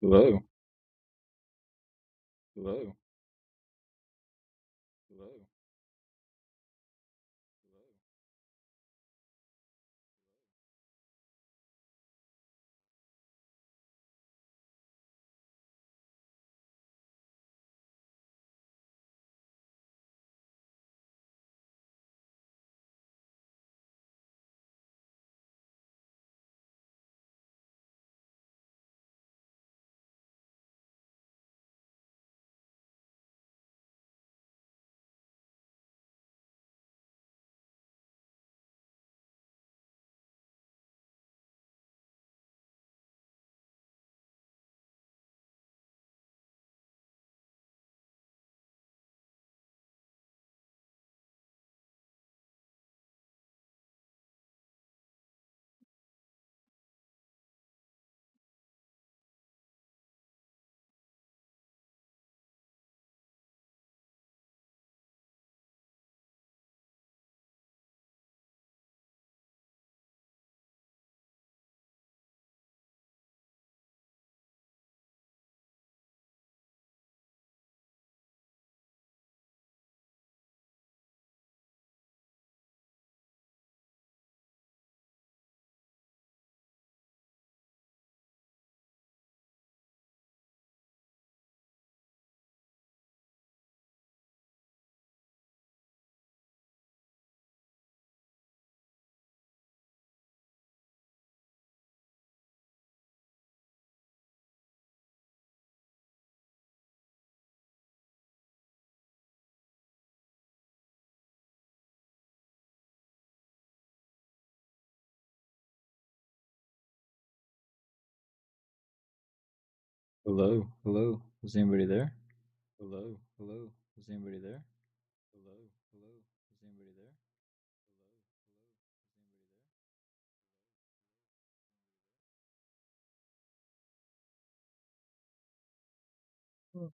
Hello. Hello. Hello. Hello. Hello. Is anybody there? Hello. Hello. Is anybody there? Hello. Hello. Is anybody there? Hello. Hello.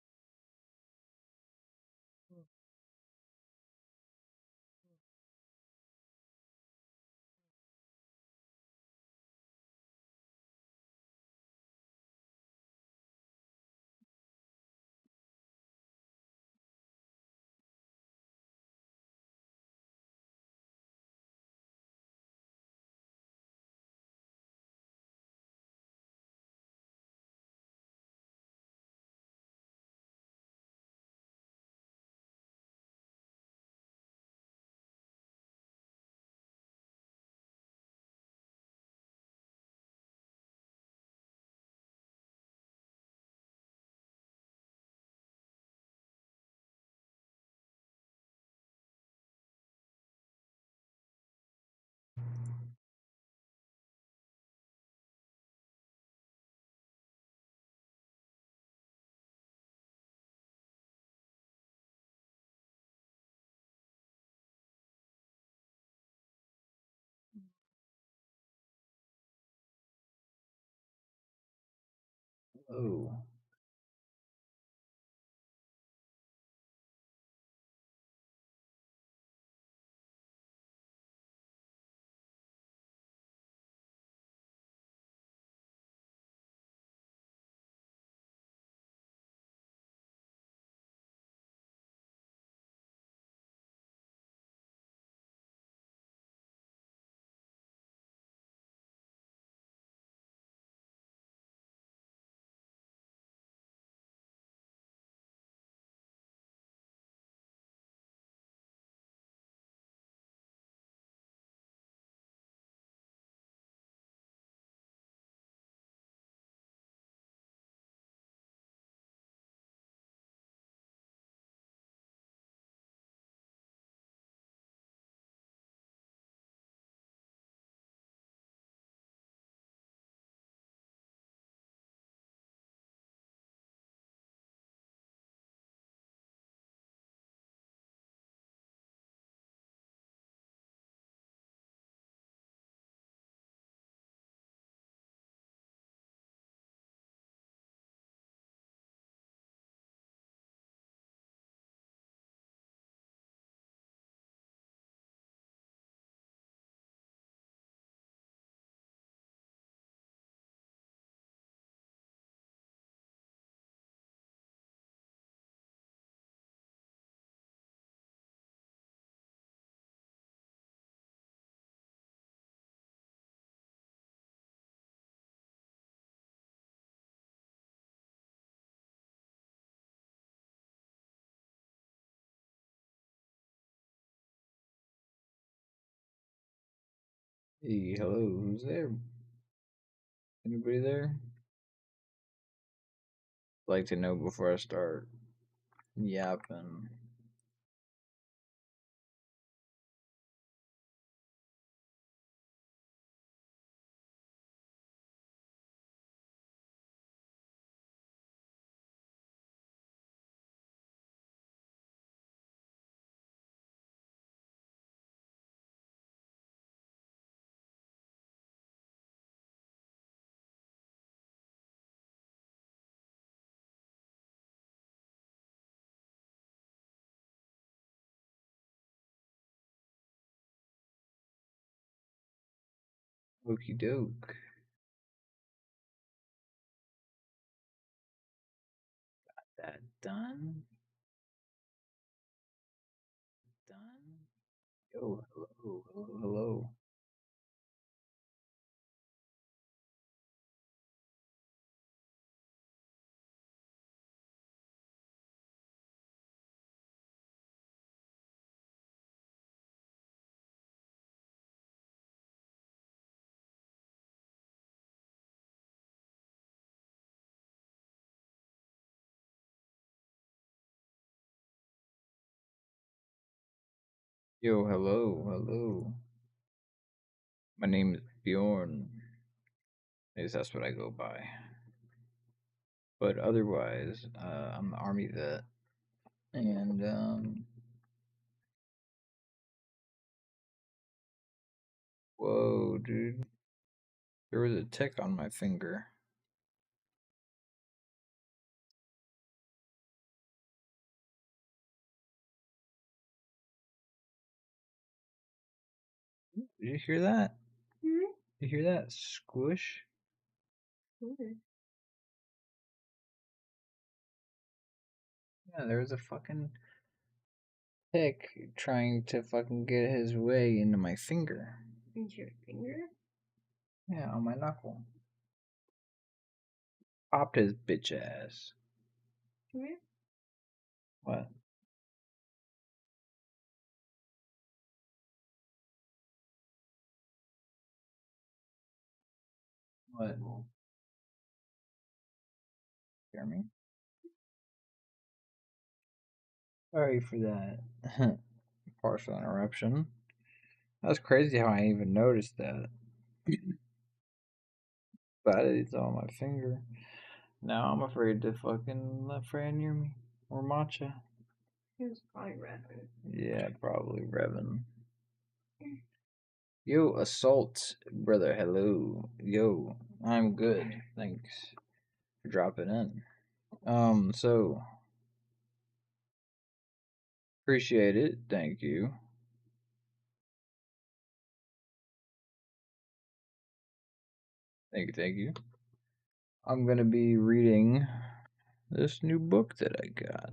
Is anybody there? Oh. Hey, hello, who's there? Anybody there? Like to know before I start yapping. Okie doke. That done? Done? Yo, hello, hello, hello. Yo, hello, hello. My name is Bjorn. At least that's what I go by. But otherwise, I'm the army vet. And, whoa, dude. There was a tick on my finger. Did you hear that? Hmm? You hear that squish? Okay. Yeah, there was a fucking tick trying to fucking get his way into my finger. Into your finger? Yeah, on my knuckle. Popped his bitch ass. Come here. What? What? Hear me? Sorry for that. Partial interruption. That's crazy how I even noticed that. But it's on my finger. Now I'm afraid to fucking let Fran near me. Or Matcha. He was probably revving. Yeah, probably revving. Yo, assault, brother. Hello. Yo, I'm good. Thanks for dropping in. So appreciate it. Thank you. Thank you. Thank you. I'm gonna be reading this new book that I got.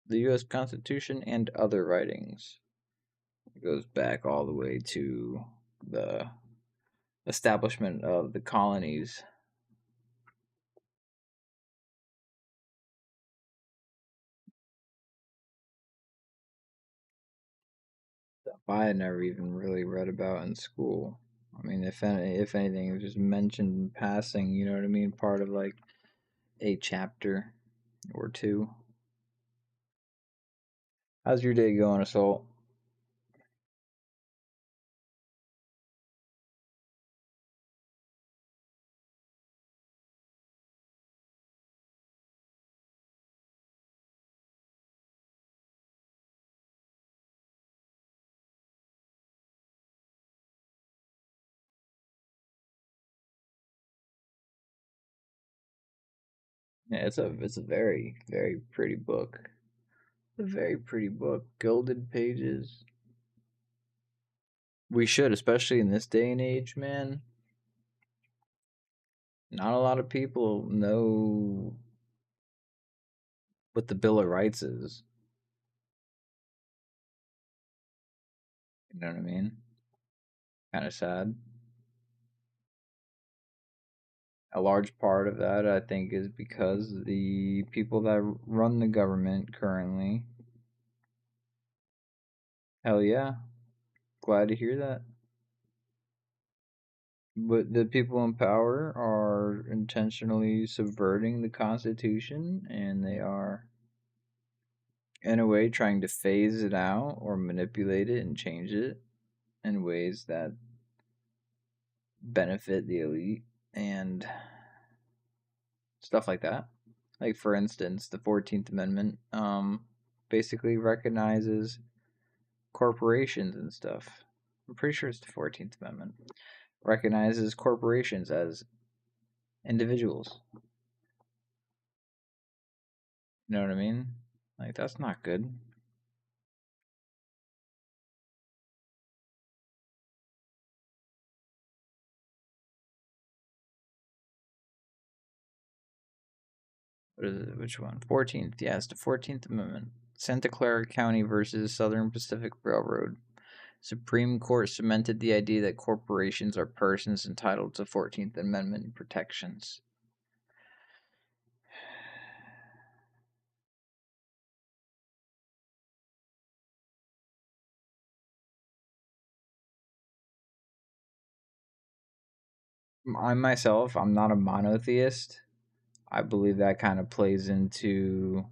The U.S. Constitution and Other Writings. It goes back all the way to the establishment of the colonies. Stuff I had never even really read about in school. I mean, if anything, it was just mentioned in passing. You know what I mean? Part of like a chapter or two. How's your day going, Assault? Yeah, it's a very very pretty book. A very pretty book. Gilded pages. We should, especially in this day and age, man. Not a lot of people know what the Bill of Rights is. You know what I mean? Kind of sad. A large part of that, I think, is because the people that run the government currently, hell yeah, Glad to hear that. But the people in power are intentionally subverting the Constitution, and they are, in a way, trying to phase it out or manipulate it and change it in ways that benefit the elite and stuff like that. Like, for instance, the 14th Amendment basically recognizes corporations and stuff. I'm pretty sure it's the 14th Amendment. Recognizes corporations as individuals. You know what I mean? Like, that's not good. What is it? Which one? 14th. Yeah, it's the 14th Amendment. Santa Clara County versus Southern Pacific Railroad. Supreme Court cemented the idea that corporations are persons entitled to 14th Amendment protections. I myself, I'm not a monotheist. I believe that kind of plays into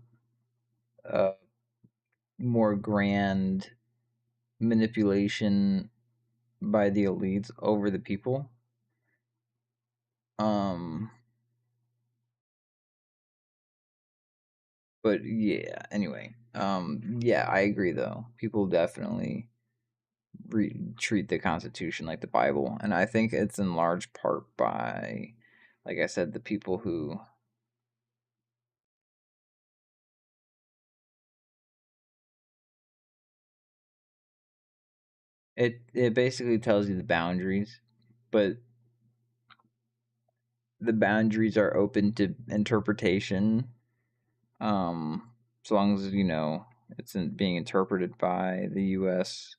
a more grand manipulation by the elites over the people. Um, but yeah, anyway. Yeah, I agree though. People definitely treat the Constitution like the Bible, and I think it's in large part by, like I said, the people who it basically tells you the boundaries, but the boundaries are open to interpretation. As long as it's being interpreted by the U.S.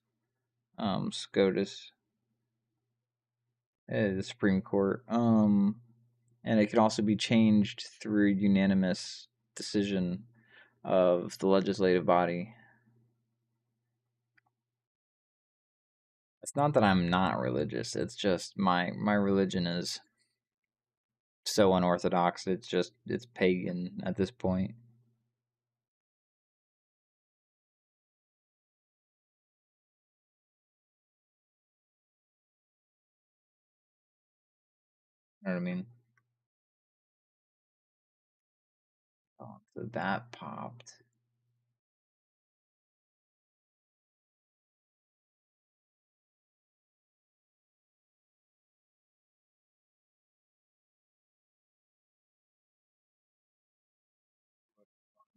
SCOTUS, the Supreme Court. And it can also be changed through unanimous decision of the legislative body. It's not that I'm not religious. It's just my religion is so unorthodox. It's pagan at this point. You know what I mean? Oh, so that popped.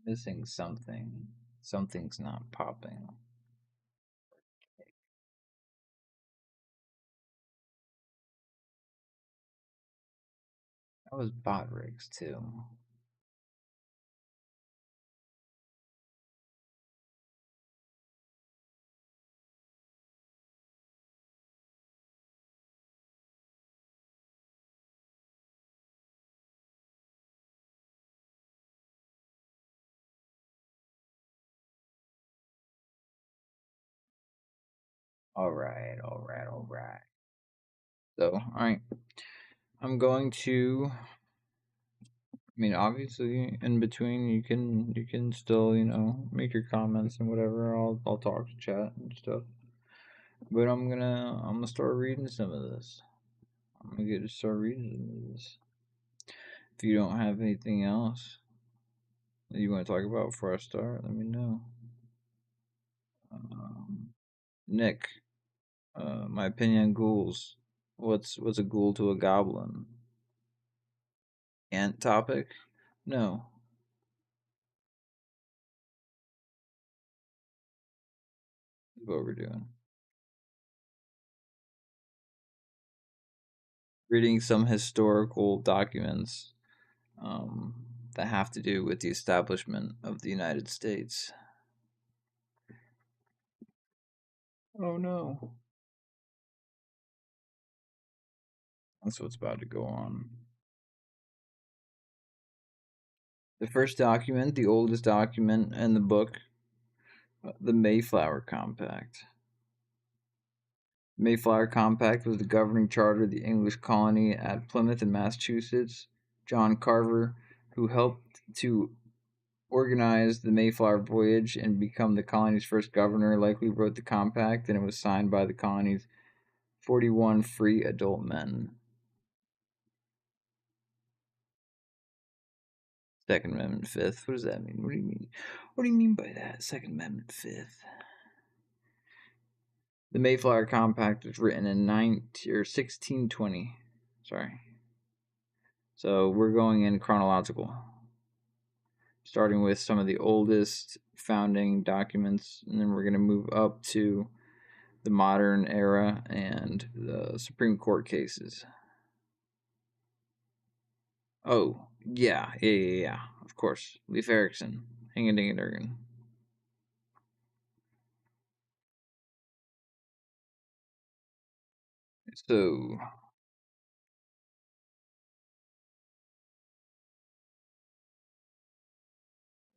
Missing something. Something's not popping. That was bot rigs too. All right, all right, all right. So, all right. I'm going to. I mean, obviously, in between, you can still make your comments and whatever. I'll talk to chat and stuff. But I'm gonna start reading some of this. I'm gonna get to start reading some of this. If you don't have anything else that you want to talk about before I start, let me know. Nick, my opinion on ghouls. What's a ghoul to a goblin? Ant topic? No. That's what we're doing. Reading some historical documents um, that have to do with the establishment of the United States. Oh no. That's what's about to go on. The first document, the oldest document in the book, the Mayflower Compact. Mayflower Compact was the governing charter of the English colony at Plymouth in Massachusetts. John Carver, who helped to organize the Mayflower voyage and become the colony's first governor, likely wrote the compact, and it was signed by the colony's 41 free adult men. Second Amendment, Fifth. What does that mean? What do you mean? What do you mean by that? Second Amendment, Fifth. The Mayflower Compact was written in 1620. Sorry. So we're going in chronological, starting with some of the oldest founding documents, and then we're going to move up to the modern era and the Supreme Court cases. Oh, yeah. Of course. Leif Erikson. Hingadingadurgan. So,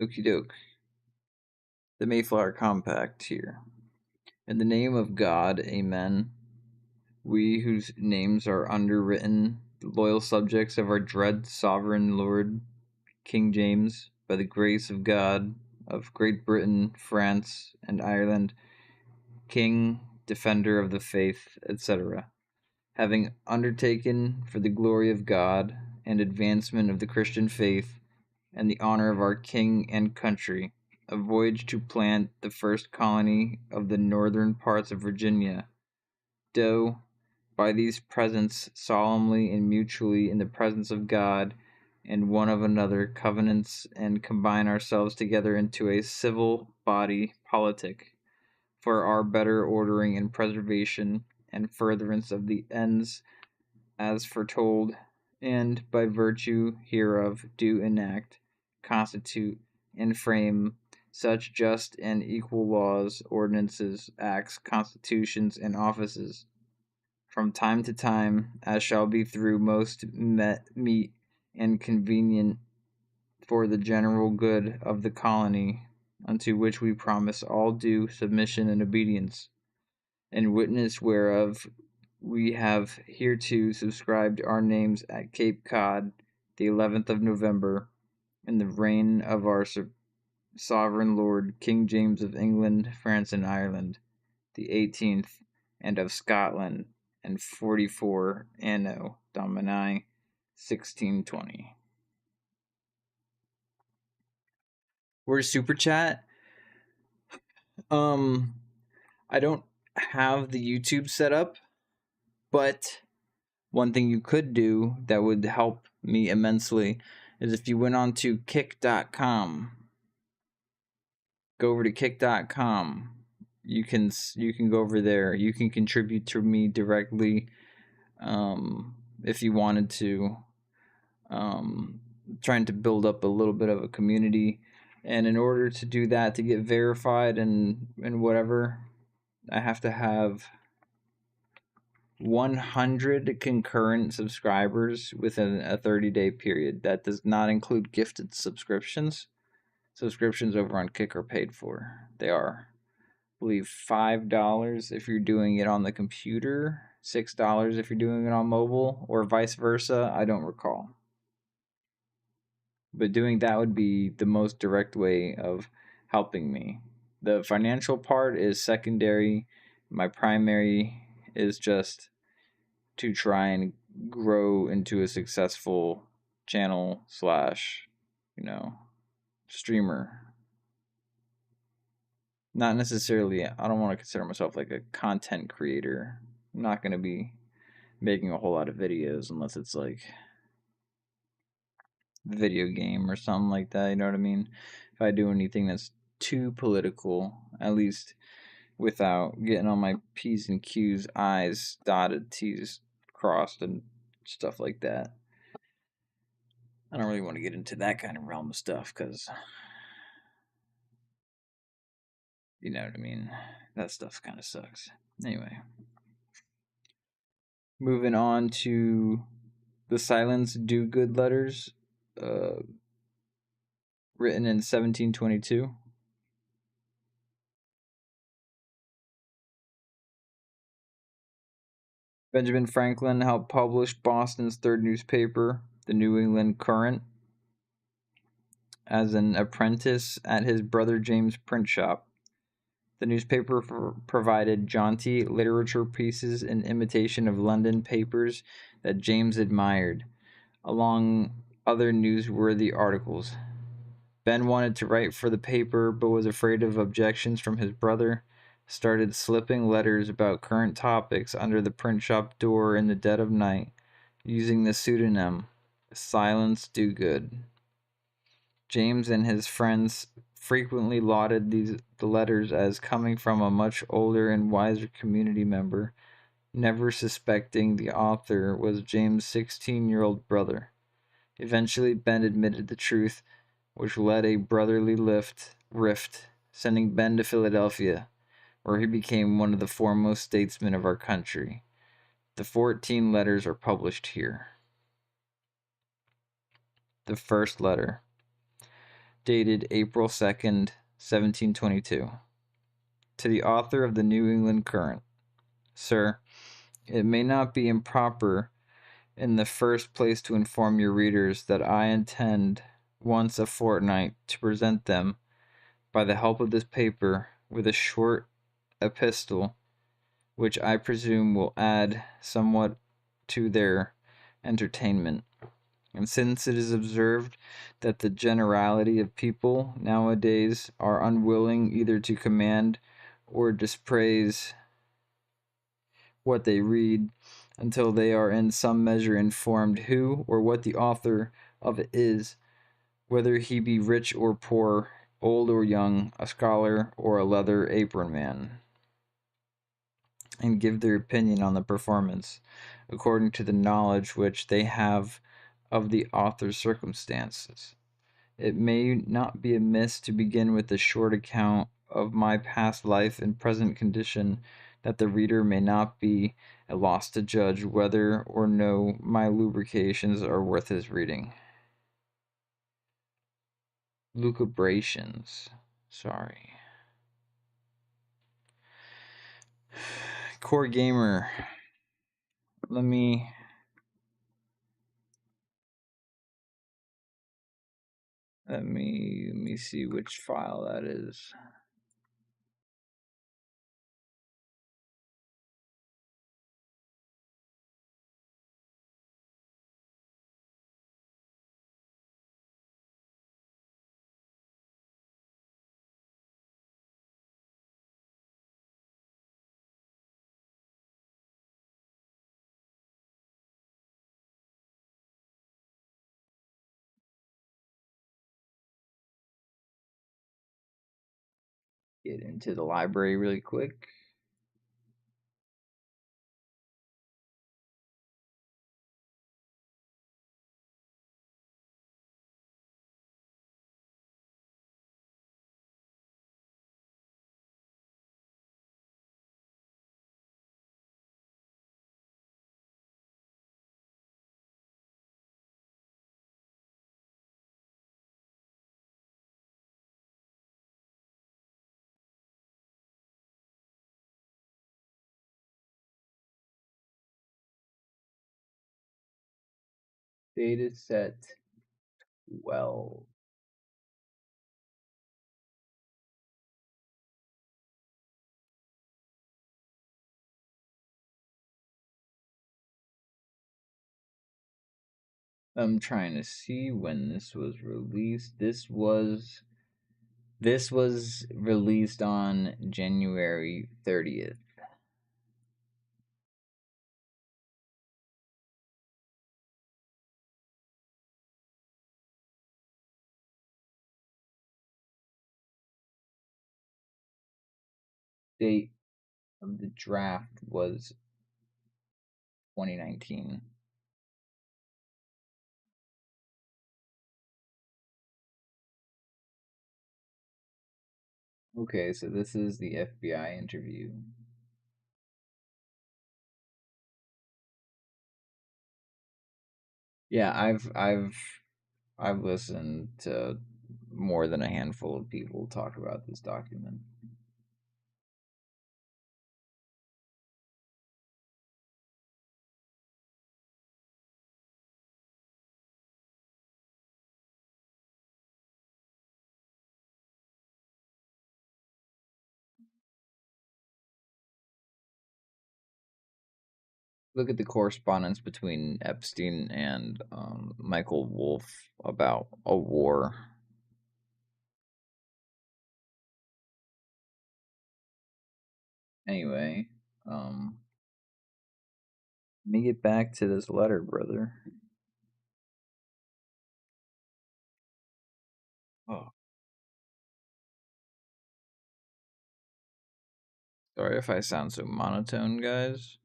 okie doke. The Mayflower Compact here. In the name of God, amen. We whose names are underwritten, the loyal subjects of our dread sovereign Lord, King James, by the grace of God, of Great Britain, France, and Ireland, King, Defender of the Faith, etc., having undertaken for the glory of God and advancement of the Christian faith and the honor of our King and country, a voyage to plant the first colony of the northern parts of Virginia, do, by these presents solemnly and mutually in the presence of God and one of another covenants and combine ourselves together into a civil body politic for our better ordering and preservation and furtherance of the ends as foretold, and by virtue hereof do enact, constitute, and frame such just and equal laws, ordinances, acts, constitutions, and offices from time to time as shall be through most meet and convenient for the general good of the colony, unto which we promise all due submission and obedience, in witness whereof we have hereto subscribed our names at Cape Cod, the 11th of November, in the reign of our sovereign Lord King James of England, France, and Ireland, the 18th, and of Scotland, and 44 Anno Domini 1620. Where's Super Chat? I don't have the YouTube set up, but one thing you could do that would help me immensely is if you went on to kick.com. Go over to kick.com. You can go over there. You can contribute to me directly if you wanted to. Trying to build up a little bit of a community, and in order to do that, to get verified and whatever, I have to have 100 concurrent subscribers within a 30-day period. That does not include gifted subscriptions. Subscriptions over on Kick are paid for. They are, I believe, $5 if you're doing it on the computer, $6 if you're doing it on mobile, or vice versa. I don't recall. But doing that would be the most direct way of helping me. The financial part is secondary. My primary is just to try and grow into a successful channel slash, streamer. Not necessarily, I don't want to consider myself like a content creator. I'm not going to be making a whole lot of videos unless it's like video game or something like that, you know what I mean? If I do anything that's too political, at least without getting on my P's and Q's, I's dotted, T's crossed, and stuff like that. I don't really want to get into that kind of realm of stuff because, you know what I mean? That stuff kind of sucks. Anyway, moving on to the Silence Do Good letters, written in 1722. Benjamin Franklin helped publish Boston's third newspaper, the New England Courant, as an apprentice at his brother James' print shop. The newspaper provided jaunty literature pieces in imitation of London papers that James admired, along other newsworthy articles. Ben wanted to write for the paper but was afraid of objections from his brother, started slipping letters about current topics under the print shop door in the dead of night, using the pseudonym Silence Dogood. James and his friends frequently lauded the letters as coming from a much older and wiser community member, never suspecting the author was James' 16-year-old brother. Eventually, Ben admitted the truth, which led a brotherly rift, sending Ben to Philadelphia, where he became one of the foremost statesmen of our country. The 14 letters are published here. The first letter, dated April 2nd, 1722. To the author of the New England Courant. Sir, it may not be improper in the first place to inform your readers that I intend once a fortnight to present them, by the help of this paper, with a short epistle, which I presume will add somewhat to their entertainment. And since it is observed that the generality of people nowadays are unwilling either to command or dispraise what they read until they are in some measure informed who or what the author of it is, whether he be rich or poor, old or young, a scholar or a leather apron man, and give their opinion on the performance, according to the knowledge which they have of the author's circumstances. It may not be amiss to begin with a short account of my past life and present condition, that the reader may not be at loss to judge whether or no my lucubrations are worth his reading. Lucubrations. Sorry. Core Gamer. Let me see which file that is. Get into the library really quick. Data set 12. I'm trying to see when this was released. This was released on January 30th. Date of the draft was 2019. Okay, so this is the FBI interview. Yeah, I've listened to more than a handful of people talk about this document. Look at the correspondence between Epstein and Michael Wolff about a war. Anyway, let me get back to this letter, brother. Oh, sorry if I sound so monotone, guys.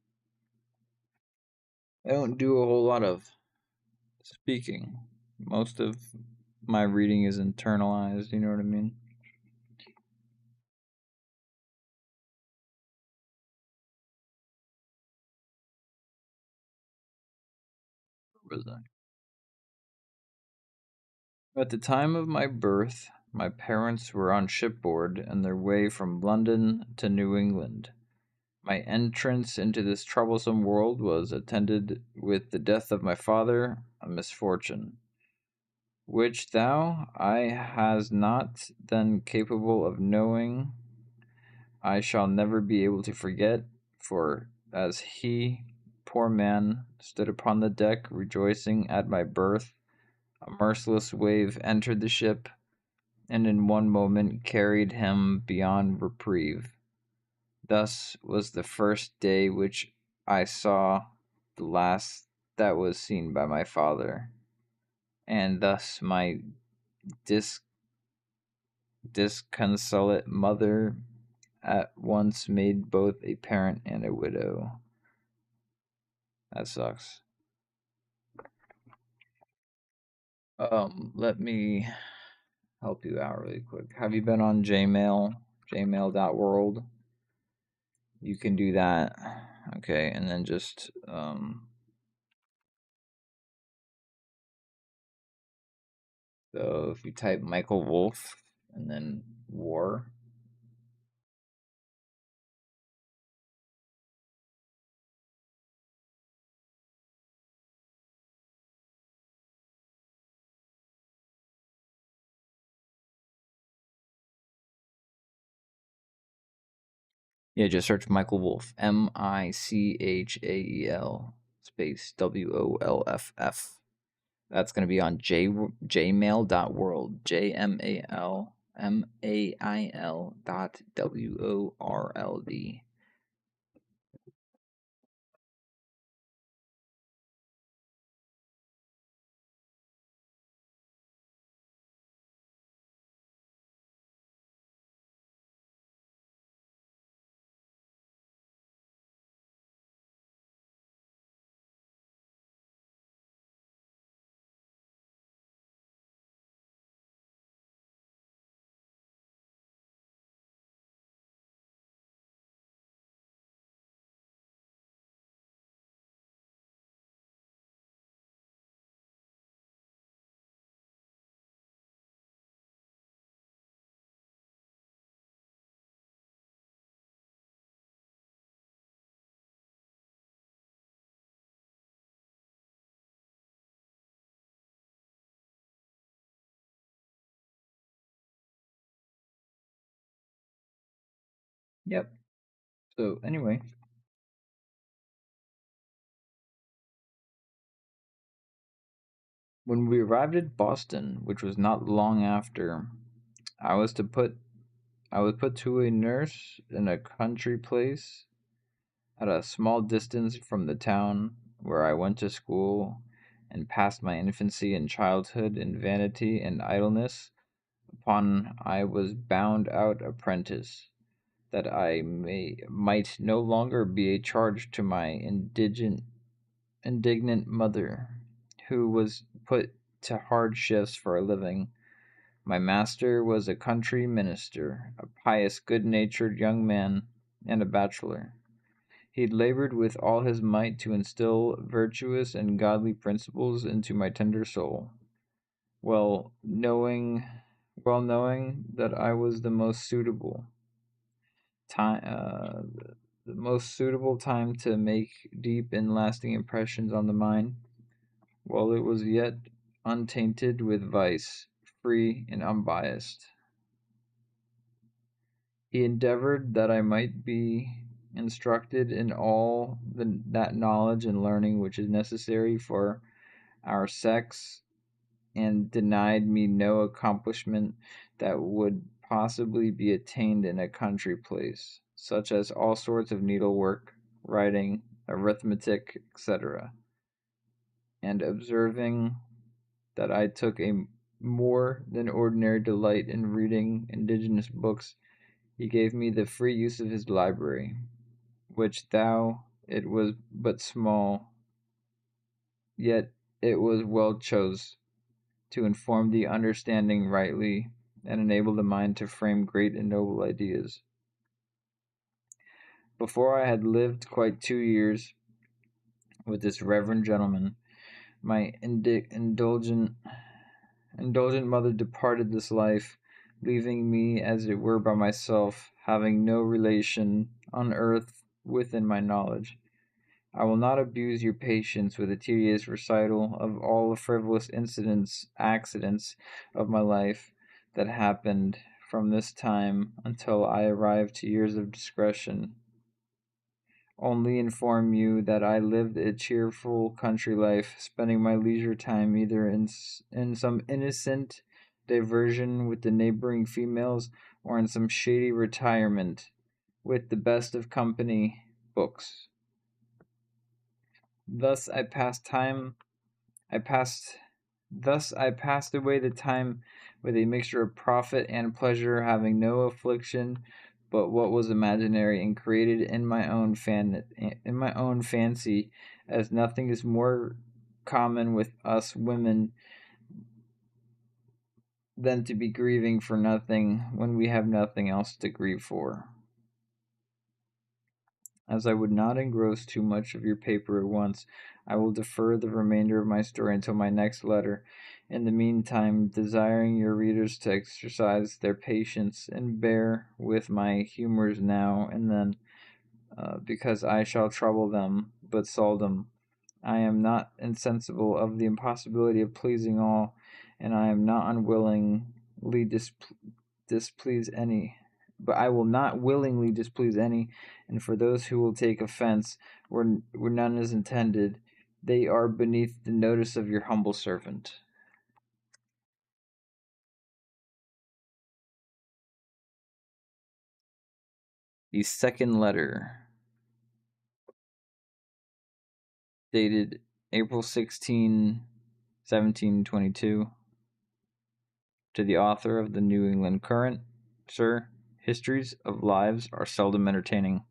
I don't do a whole lot of speaking. Most of my reading is internalized, you know what I mean? Where was I? At the time of my birth, my parents were on shipboard on their way from London to New England. My entrance into this troublesome world was attended with the death of my father, a misfortune, which thou I has not then capable of knowing I shall never be able to forget, for as he, poor man, stood upon the deck rejoicing at my birth, a merciless wave entered the ship, and in one moment carried him beyond reprieve. Thus was the first day which I saw the last that was seen by my father, and thus my dis- disconsolate mother at once made both a parent and a widow. That sucks. Let me help you out really quick. Have you been on Gmail? Gmail.world? You can do that. Okay, and then just so if you type Michael Wolff and then war. Yeah, just search Michael Wolff. Michael space WOLFF. That's gonna be on jmail.world. JMAIL.WORLD. Yep. So anyway, when we arrived at Boston, which was not long after, I was to put I was put to a nurse in a country place at a small distance from the town where I went to school and passed my infancy and childhood in vanity and idleness, upon I was bound out apprentice, that I might no longer be a charge to my indignant mother, who was put to hard shifts for a living. My master was a country minister, a pious, good natured young man, and a bachelor. He labored with all his might to instill virtuous and godly principles into my tender soul, well knowing, well knowing that I was time, uh, the most suitable time to make deep and lasting impressions on the mind, while it was yet untainted with vice, free and unbiased. He endeavored that I might be instructed in all that knowledge and learning which is necessary for our sex, and denied me no accomplishment that would possibly be attained in a country place, such as all sorts of needlework, writing, arithmetic, etc. And observing that I took a more than ordinary delight in reading indigenous books, he gave me the free use of his library, which though it was but small, yet it was well chose to inform the understanding rightly and enable the mind to frame great and noble ideas. Before I had lived quite 2 years with this reverend gentleman, my indulgent mother departed this life, leaving me as it were by myself, having no relation on earth within my knowledge. I will not abuse your patience with a tedious recital of all the frivolous accidents of my life that happened from this time until I arrived to years of discretion. Only inform you that I lived a cheerful country life, spending my leisure time either in some innocent diversion with the neighboring females or in some shady retirement with the best of company, books. Thus I passed time. I passed. Thus I passed away the time with a mixture of profit and pleasure, having no affliction but what was imaginary and created in my own fancy, as nothing is more common with us women than to be grieving for nothing when we have nothing else to grieve for. As I would not engross too much of your paper at once, I will defer the remainder of my story until my next letter. In the meantime, desiring your readers to exercise their patience and bear with my humors now and then, because I shall trouble them but seldom. I am not insensible of the impossibility of pleasing all, and I am not unwillingly displease any. But I will not willingly displease any, and for those who will take offense where none is intended, they are beneath the notice of your humble servant. The second letter, dated April 16, 1722, to the author of the New England Current. Sir, histories of lives are seldom entertaining,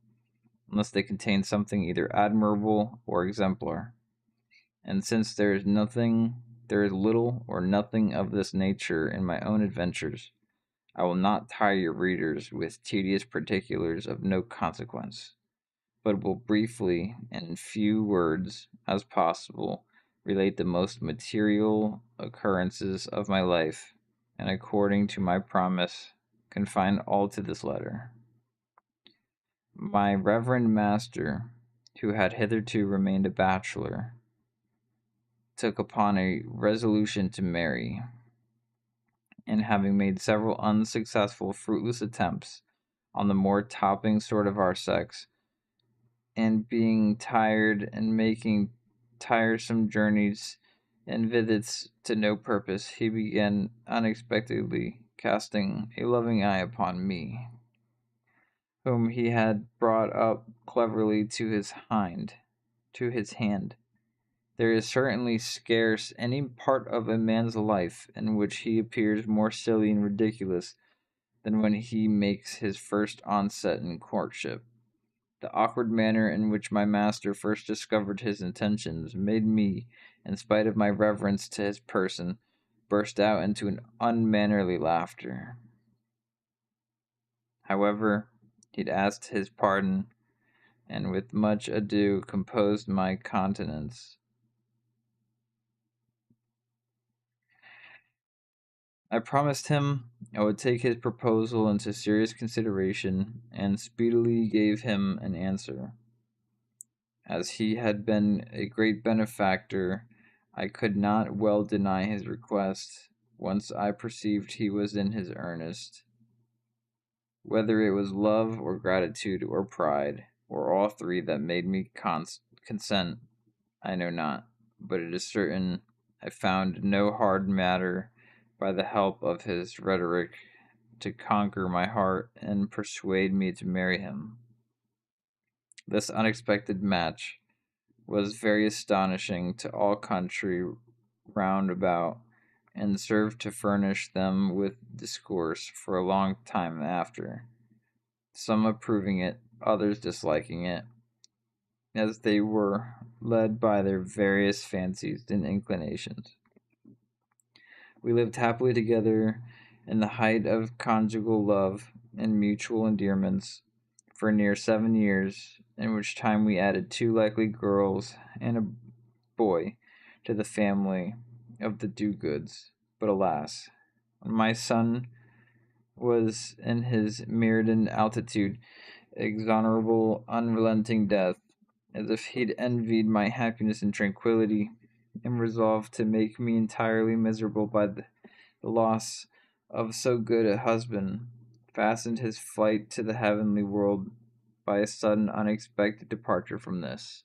unless they contain something either admirable or exemplar. And since there is little or nothing of this nature in my own adventures, I will not tire your readers with tedious particulars of no consequence, but will briefly and in few words as possible relate the most material occurrences of my life, and according to my promise, confine all to this letter. My reverend master, who had hitherto remained a bachelor, took upon a resolution to marry, and having made several unsuccessful, fruitless attempts on the more topping sort of our sex, and being tired and making tiresome journeys and visits to no purpose, he began unexpectedly casting a loving eye upon me, whom he had brought up cleverly to his hand. There is certainly scarce any part of a man's life in which he appears more silly and ridiculous than when he makes his first onset in courtship. The awkward manner in which my master first discovered his intentions made me, in spite of my reverence to his person, burst out into an unmannerly laughter. However, he asked his pardon, and with much ado composed my countenance. I promised him I would take his proposal into serious consideration, and speedily gave him an answer. As he had been a great benefactor, I could not well deny his request, once I perceived he was in his earnest. Whether it was love or gratitude or pride, or all three, that made me consent, I know not, but it is certain I found no hard matter by the help of his rhetoric to conquer my heart and persuade me to marry him. This unexpected match was very astonishing to all country round about, and served to furnish them with discourse for a long time after, some approving it, others disliking it, as they were led by their various fancies and inclinations. We lived happily together in the height of conjugal love and mutual endearments for near 7 years, in which time we added two likely girls and a boy to the family of the Do-Goods. But alas, when my son was in his Meridian altitude, exonerable, unrelenting death, as if he'd envied my happiness and tranquillity, and resolved to make me entirely miserable by the loss of so good a husband, fastened his flight to the heavenly world by a sudden, unexpected departure from this.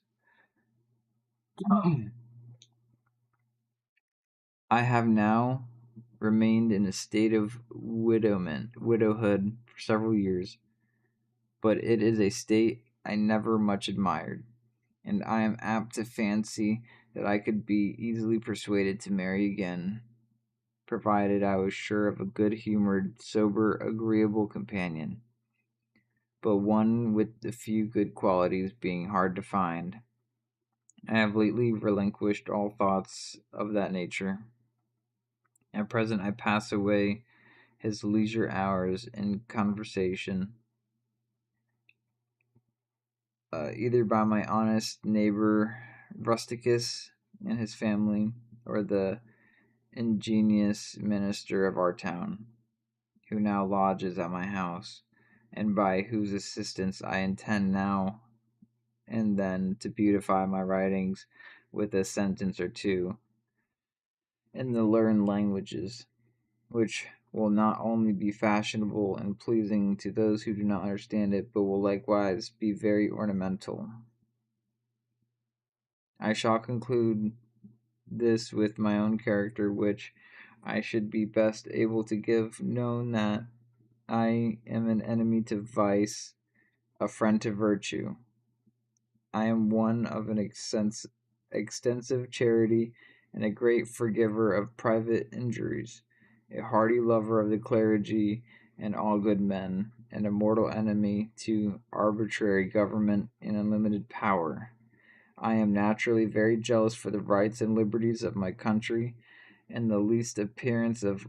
I have now remained in a state of widowhood for several years, but it is a state I never much admired, and I am apt to fancy that I could be easily persuaded to marry again, provided I was sure of a good-humored, sober, agreeable companion, but one with a few good qualities being hard to find. I have lately relinquished all thoughts of that nature. At present I pass away his leisure hours in conversation, either by my honest neighbor Rusticus and his family, or the ingenious minister of our town, who now lodges at my house, and by whose assistance I intend now and then to beautify my writings with a sentence or two in the learned languages, which will not only be fashionable and pleasing to those who do not understand it, but will likewise be very ornamental. I shall conclude this with my own character, which I should be best able to give known, that I am an enemy to vice, a friend to virtue. I am one of an extensive charity and a great forgiver of private injuries, a hearty lover of the clergy and all good men, and a mortal enemy to arbitrary government and unlimited power. I am naturally very jealous for the rights and liberties of my country, and the least appearance of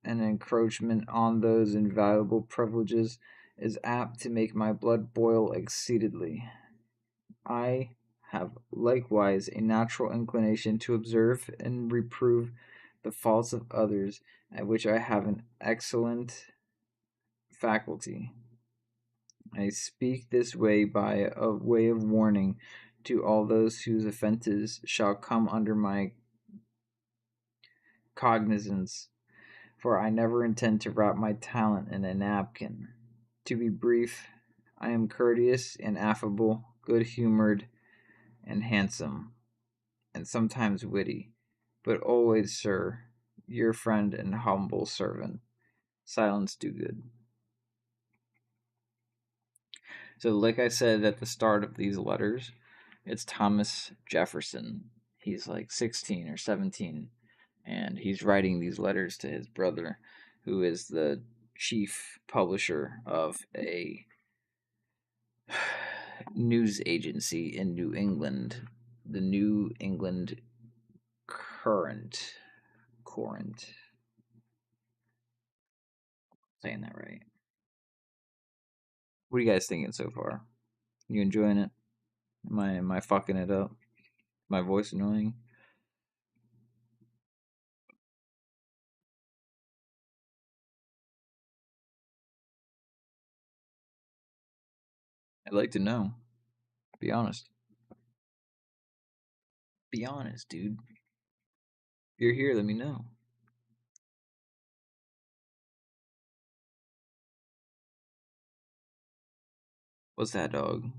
an encroachment on those invaluable privileges is apt to make my blood boil exceedingly. I have likewise a natural inclination to observe and reprove the faults of others, at which I have an excellent faculty. I speak this way by a way of warning to all those whose offences shall come under my cognizance, for I never intend to wrap my talent in a napkin. To be brief, I am courteous and affable, good humored and handsome, and sometimes witty, but always, sir, your friend and humble servant, Silence Dogood. So, like I said at the start of these letters, it's Thomas Jefferson. He's like 16 or 17, and he's writing these letters to his brother, who is the chief publisher of a news agency in New England, the New England Current. Courant. Saying that right. What are you guys thinking so far? You enjoying it? Am I fucking it up? My voice annoying? I'd like to know. Be honest. Be honest, dude. If you're here, let me know. What's that, dog?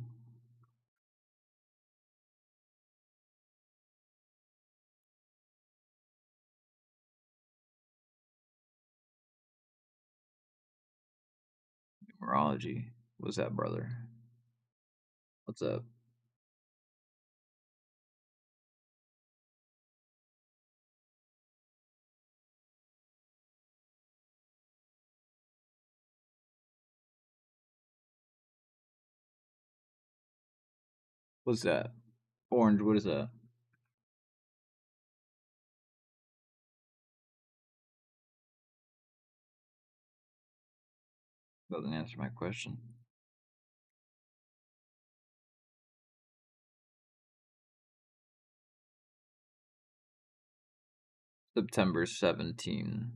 Neurology. What's that, brother? What's up? What's that? Orange, what is that? Doesn't answer my question. September 17.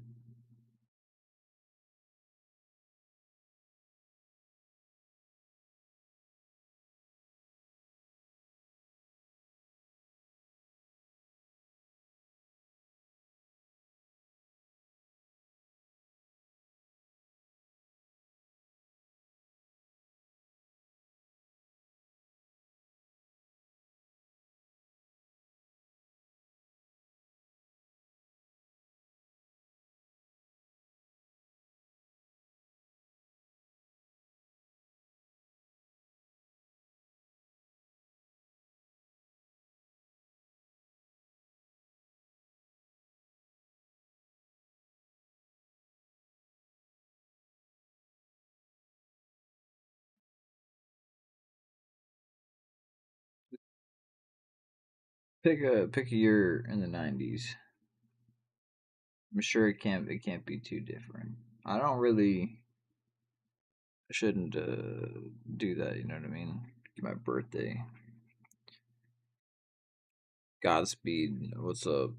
Pick a year in the 90s. I'm sure it can't be too different. I don't really I shouldn't do that, you know what I mean? My birthday. Godspeed. What's up?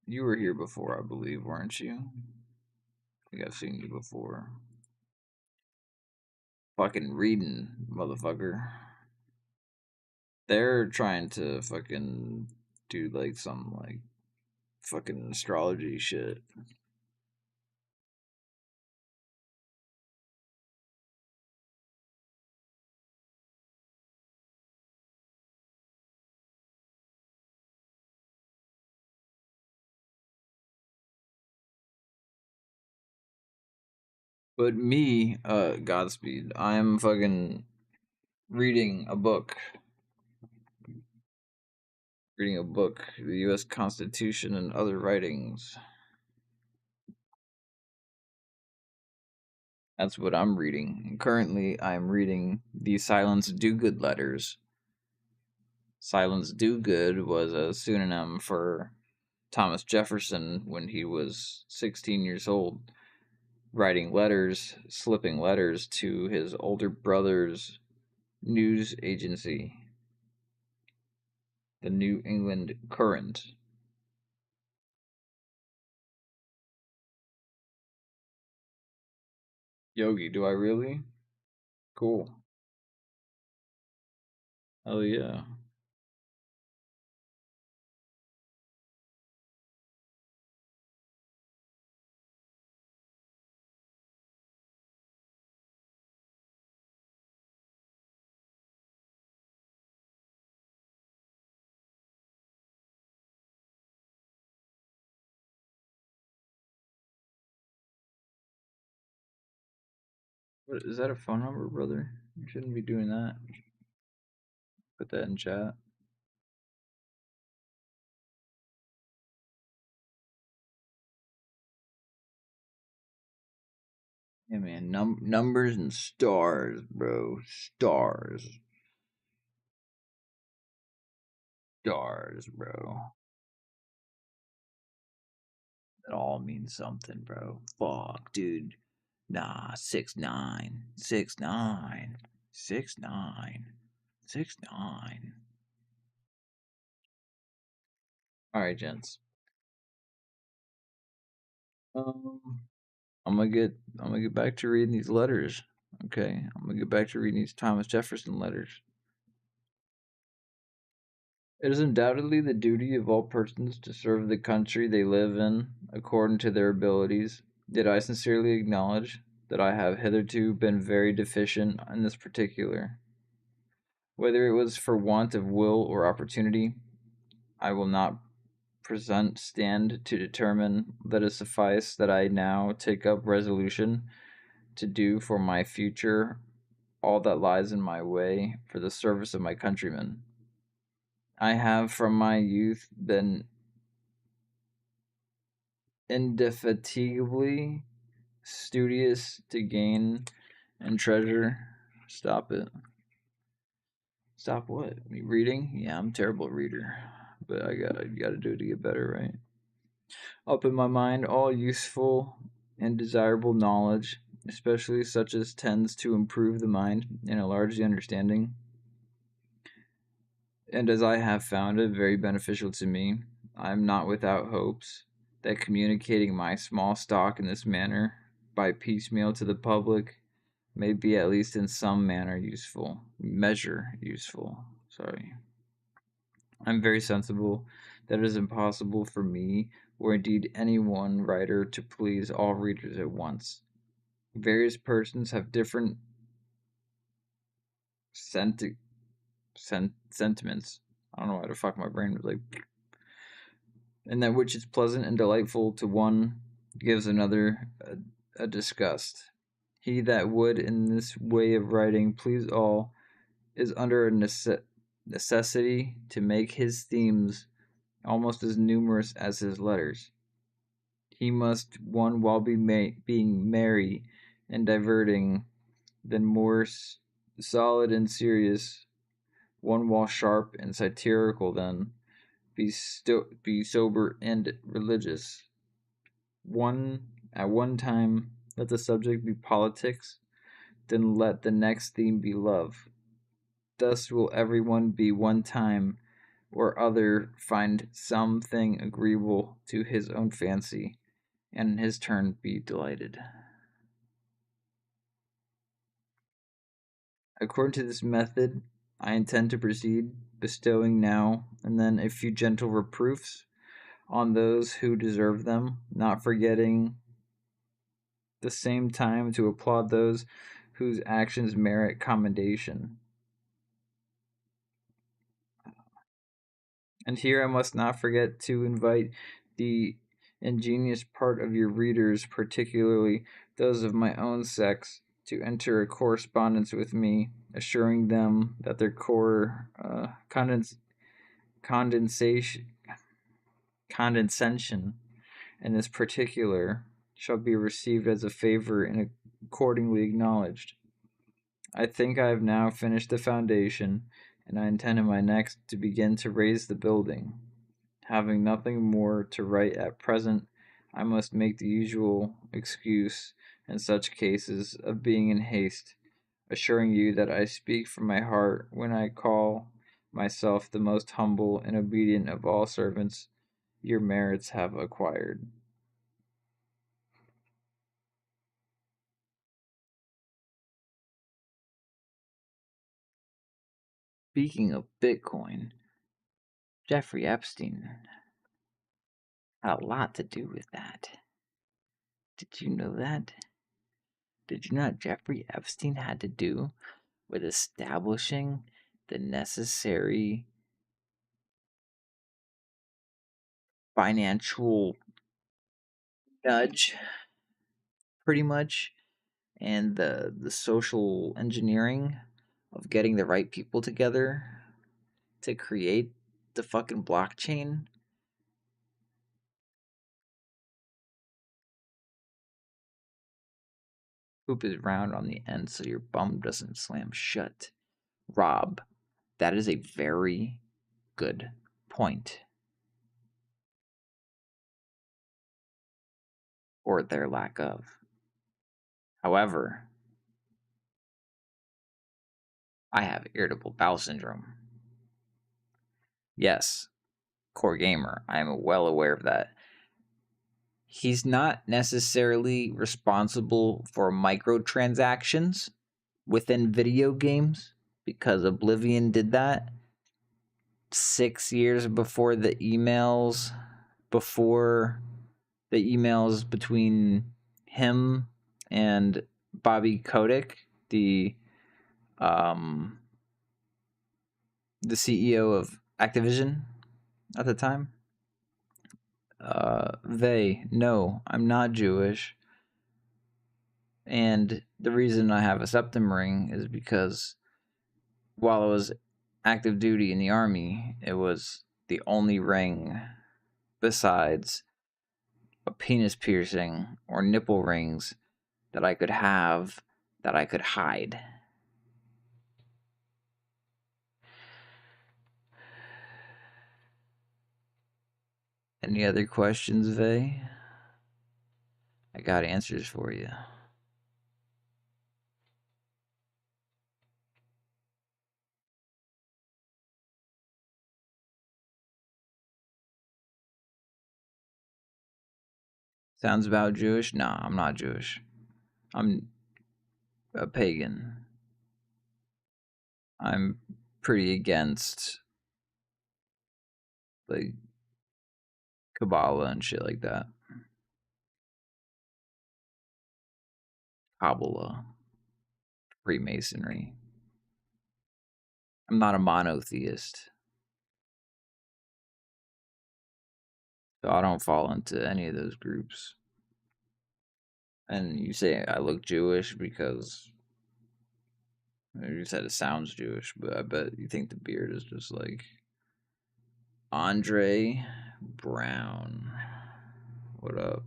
You were here before, I believe, weren't you? I think I've seen you before. Fucking reading, motherfucker. They're trying to fucking do like some like fucking astrology shit. But me, Godspeed, I'm fucking reading a book. Reading a book, the US Constitution and Other Writings. That's what I'm reading. And currently, I'm reading the Silence Dogood letters. Silence Dogood was a pseudonym for Thomas Jefferson when he was 16 years old, writing letters, slipping letters to his older brother's news agency, the New England Courant. Yogi, do I really? Cool. Hell yeah. What, is that a phone number, brother? You shouldn't be doing that. Put that in chat. Yeah, man. Numbers and stars, bro. Stars. Stars, bro. It all means something, bro. Fuck, dude. Nah, 6'9". 6'9". 6'9". 6'9". Alright, gents. Um I'm gonna get back to reading these letters. Okay? I'm gonna get back to reading these Thomas Jefferson letters. It is undoubtedly the duty of all persons to serve the country they live in according to their abilities. Yet I sincerely acknowledge that I have hitherto been very deficient in this particular. Whether it was for want of will or opportunity, I will not present stand to determine. Let it suffice that I now take up resolution to do for my future all that lies in my way for the service of my countrymen. I have from my youth been indefatigably studious to gain and treasure. Stop it. Stop what? Me reading? Yeah, I'm a terrible reader. But I gotta do it to get better, right? Up in my mind all useful and desirable knowledge, especially such as tends to improve the mind and enlarge the understanding, and as I have found it very beneficial to me, I am not without hopes that communicating my small stock in this manner, by piecemeal to the public, may be at least in some measure useful. Sorry. I'm very sensible that it is impossible for me, or indeed any one writer, to please all readers at once. Various persons have different senti- sentiments. I don't know why the fuck my brain was like. And that which is pleasant and delightful to one gives another a disgust. He that would in this way of writing please all is under a necessity to make his themes almost as numerous as his letters. He must one while being merry and diverting, then more solid and serious, one while sharp and satirical, then be sober and religious. One at one time let the subject be politics, then let the next theme be love. Thus will everyone be one time or other find something agreeable to his own fancy, and in his turn be delighted. According to this method, I intend to proceed, bestowing now and then a few gentle reproofs on those who deserve them, not forgetting the same time to applaud those whose actions merit commendation. And here I must not forget to invite the ingenious part of your readers, particularly those of my own sex, to enter a correspondence with me, assuring them that their condensation condescension in this particular shall be received as a favor and accordingly acknowledged. I think I have now finished the foundation, and I intend in my next to begin to raise the building. Having nothing more to write at present, I must make the usual excuse in such cases of being in haste, assuring you that I speak from my heart when I call myself the most humble and obedient of all servants your merits have acquired. Speaking of Bitcoin, Jeffrey Epstein had a lot to do with that. Did you know that? Did you know Jeffrey Epstein had to do with establishing the necessary financial nudge, pretty much, and the social engineering of getting the right people together to create the fucking blockchain? Hoop is round on the end so your bum doesn't slam shut. Rob, that is a very good point. Or their lack of. However, I have irritable bowel syndrome. Yes, core gamer, I am well aware of that. He's not necessarily responsible for microtransactions within video games because Oblivion did that 6 years before the emails between him and Bobby Kotick, um the CEO of Activision at the time. No, I'm not Jewish. And the reason I have a septum ring is because while I was active duty in the army, it was the only ring besides a penis piercing or nipple rings that I could have that I could hide. Any other questions, Vay? I got answers for you. Sounds about Jewish? Nah, I'm not Jewish. I'm a pagan. I'm pretty against like Kabbalah and shit like that. Kabbalah, Freemasonry. I'm not a monotheist, so I don't fall into any of those groups. And you say I look Jewish because you said it sounds Jewish, but I bet you think the beard is just like Andre Brown. What up?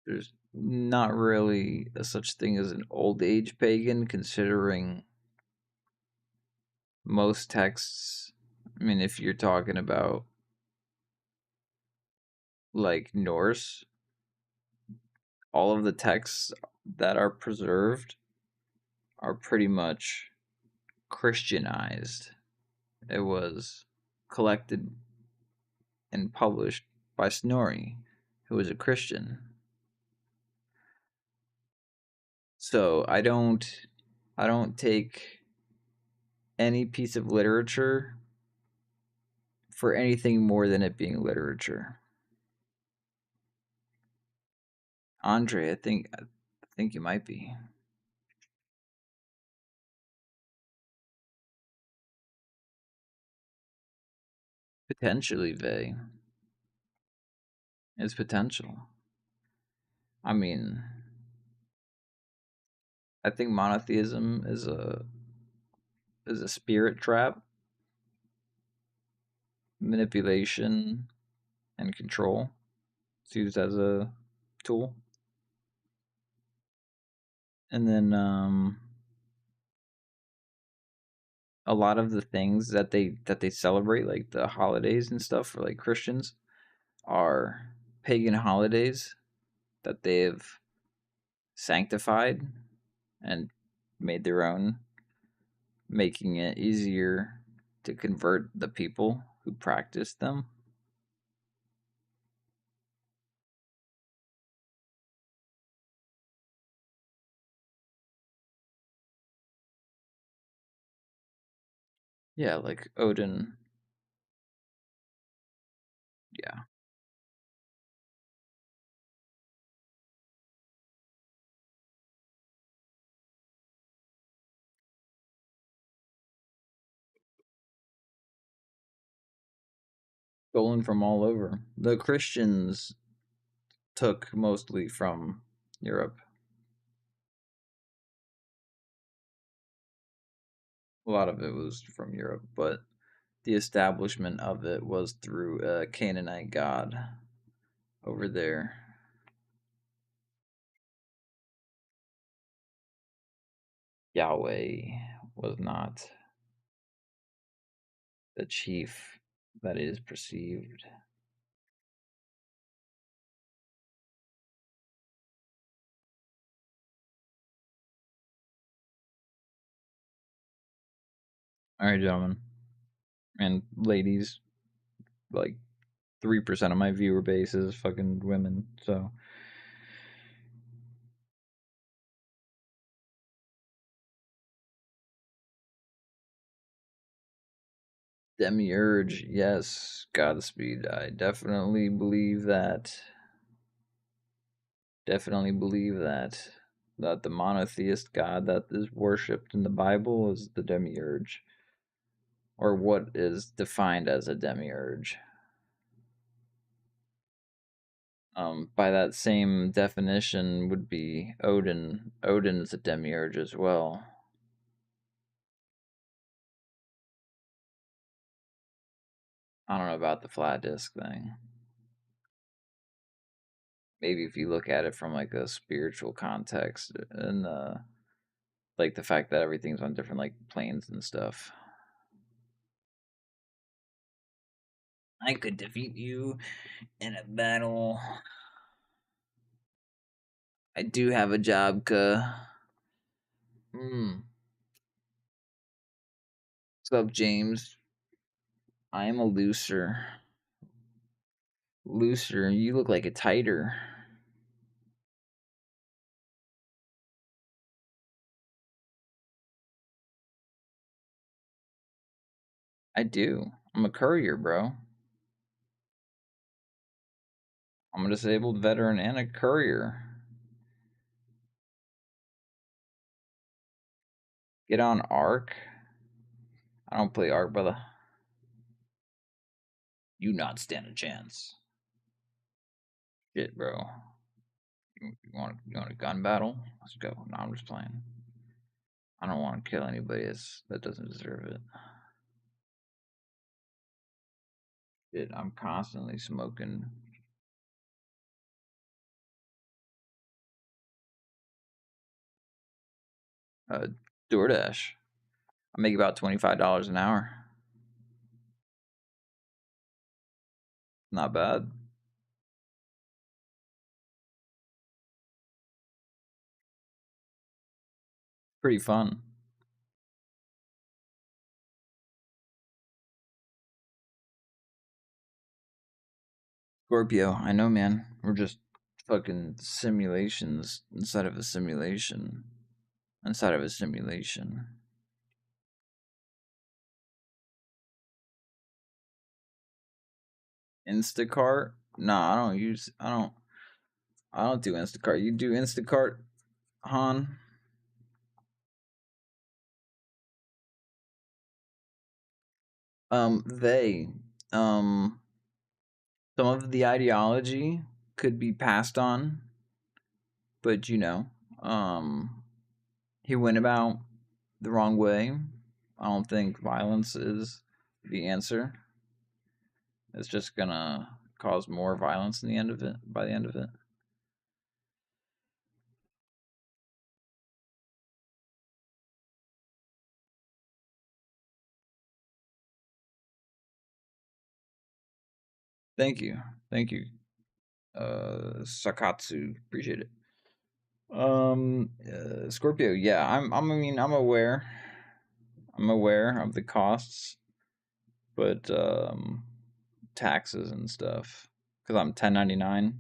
There's not really a such thing as an old age pagan, considering most texts. I mean, if you're talking about like Norse, all of the texts that are preserved are pretty much Christianized. It was collected and published by Snorri, who was a Christian. So I don't take any piece of literature for anything more than it being literature. Andre, I think you might be. Potentially, Vay. It's potential. I mean, I think monotheism is a spirit trap, manipulation and control. It's used as a tool. And then a lot of the things that they celebrate, like the holidays and stuff for like Christians, are pagan holidays that they've sanctified and made their own, making it easier to convert the people who practice them. Yeah, like Odin. Yeah. Stolen from all over. The Christians took mostly from Europe. A lot of it was from Europe, but the establishment of it was through a Canaanite god over there. Yahweh was not the chief that is perceived. All right, gentlemen and ladies, like 3% of my viewer base is fucking women, so Demiurge, yes, Godspeed. I definitely believe that. Definitely believe that the monotheist God that is worshipped in the Bible is the Demiurge, or what is defined as a Demiurge. By that same definition would be Odin. Odin is a demiurge as well. I don't know about the flat disk thing. Maybe if you look at it from like a spiritual context and like the fact that everything's on different like planes and stuff. I could defeat you in a battle. I do have a job, Ka. What's up, James? I am a looser. Looser, you look like a tighter. I do. I'm a courier, bro. I'm a disabled veteran and a courier. Get on Ark. I don't play Ark, brother. You not stand a chance. Shit, bro. You want a gun battle? Let's go. No, I'm just playing. I don't want to kill anybody that doesn't deserve it. Shit, I'm constantly smoking. DoorDash. I make about $25 an hour. Not bad. Pretty fun. Scorpio, I know, man. We're just fucking simulations inside of a simulation. Inside of a simulation. Instacart? No, I don't do Instacart. You do Instacart, Han? They um some of the ideology could be passed on, but he went about the wrong way. I don't think violence is the answer. It's just gonna cause more violence in the end of it by the end of it. Thank you. Thank you. Sakatsu. Appreciate it. Scorpio, yeah, I'm aware. I'm aware of the costs, but taxes and stuff cuz I'm 1099.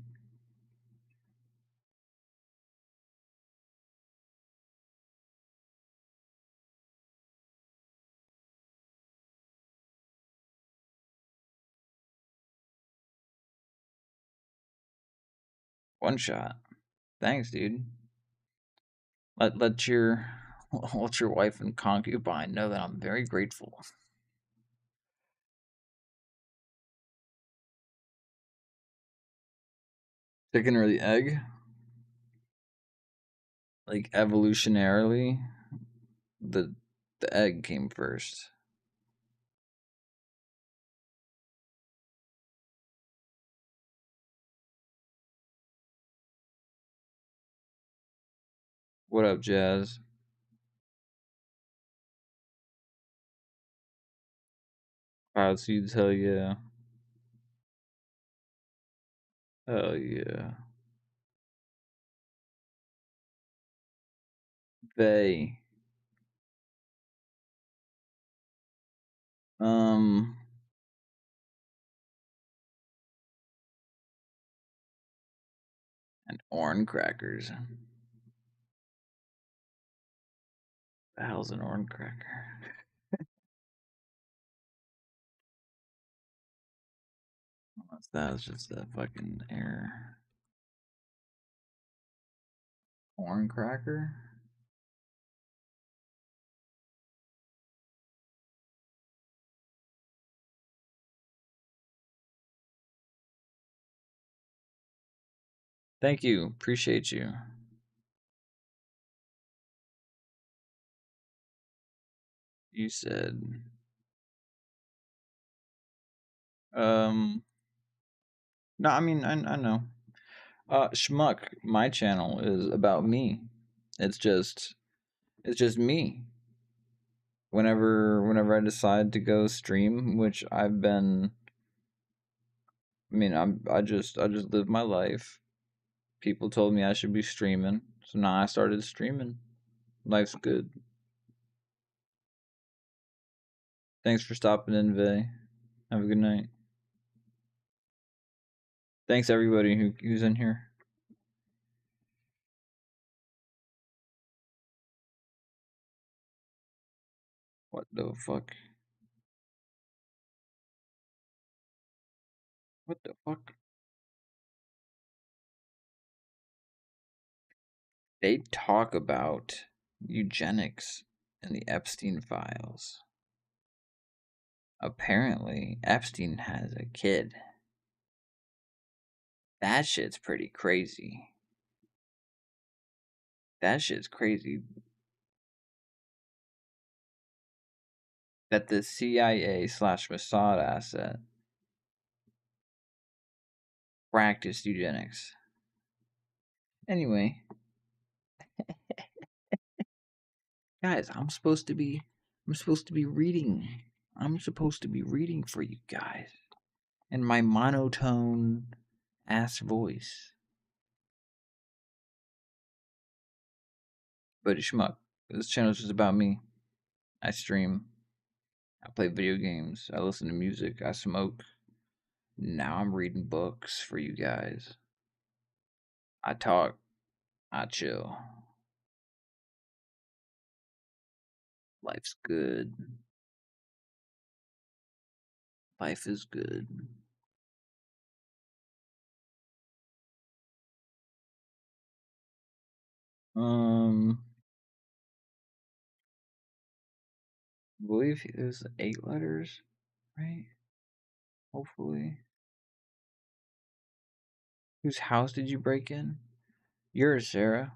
One shot. Thanks, dude. Let your let your wife and concubine know that I'm very grateful. Chicken or the egg? Like evolutionarily, the the egg came first. What up, Jazz? Cloud seeds, hell yeah. Hell yeah. They. Um and orange crackers. The hell's an orange cracker? What's that? It's just that fucking air. Corn cracker? Thank you. Appreciate you. You said, um, no, I mean, I know. Schmuck, my channel is about me. It's just, it's just me. Whenever I decide to go stream, which I've been, I mean, I just live my life. People told me I should be streaming, so now I started streaming. Life's good. Thanks for stopping in, Vay. Have a good night. Thanks everybody who's in here. What the fuck? What the fuck? They talk about eugenics in the Epstein files. Apparently, Epstein has a kid. That shit's pretty crazy. That shit's crazy. That the CIA/Mossad asset practiced eugenics. Anyway, guys, I'm supposed to be reading. I'm supposed to be reading for you guys in my monotone ass voice. But schmuck, this channel is just about me. I stream. I play video games. I listen to music. I smoke. Now I'm reading books for you guys. I talk. I chill. Life's good. Life is good. I believe there's 8 letters, right? Hopefully. Whose house did you break in? Yours, Sarah.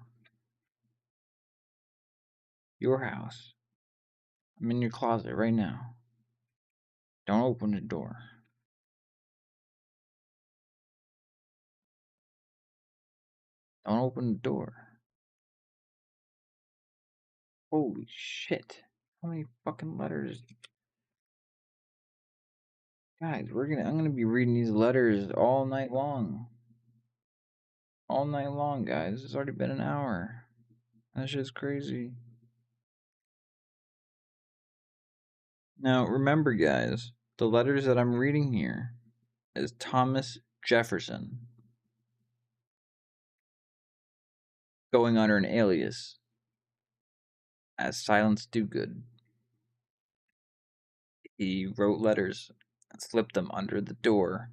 Your house. I'm in your closet right now. Don't open the door. Don't open the door. Holy shit. How many fucking letters? Guys, I'm gonna be reading these letters all night long. All night long, guys. It's already been an hour. That shit's crazy. Now, remember, guys, the letters that I'm reading here is Thomas Jefferson going under an alias as Silence Dogood. He wrote letters and slipped them under the door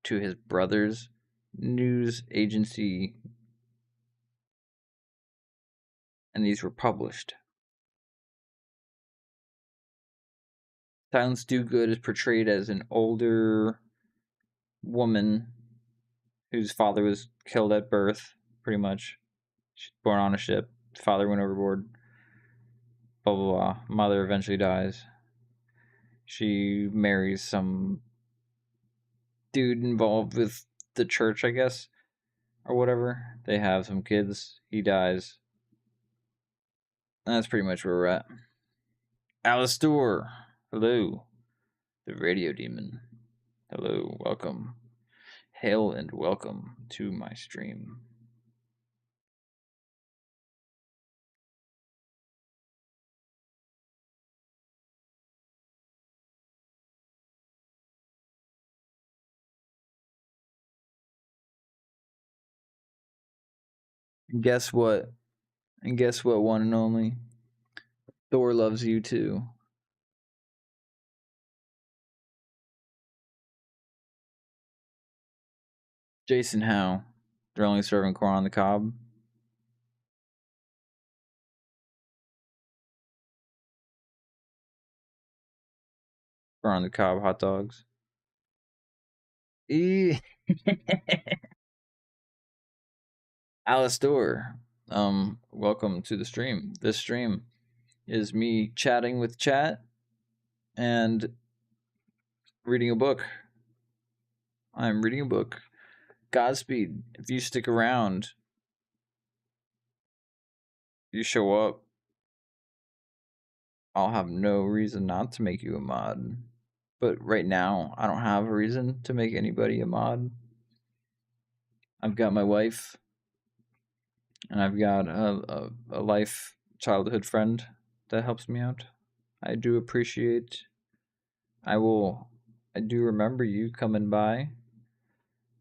to his brother's news agency, and these were published. Silence Dogood is portrayed as an older woman whose father was killed at birth, pretty much. She's born on a ship. Father went overboard. Blah, blah, blah. Mother eventually dies. She marries some dude involved with the church, I guess, or whatever. They have some kids. He dies. That's pretty much where we're at. Alastor, hello. The radio demon, hello. Welcome. Hail and welcome to my stream. And guess what? One and only? Thor loves you too. Jason Howe. They're only serving corn on the cob. Corn on the cob hot dogs. Alistair, welcome to the stream. This stream is me chatting with chat and reading a book. I'm reading a book. Godspeed. If you stick around, you show up, I'll have no reason not to make you a mod. But right now, I don't have a reason to make anybody a mod. I've got my wife, and I've got a life childhood friend that helps me out. I do appreciate. I do remember you coming by.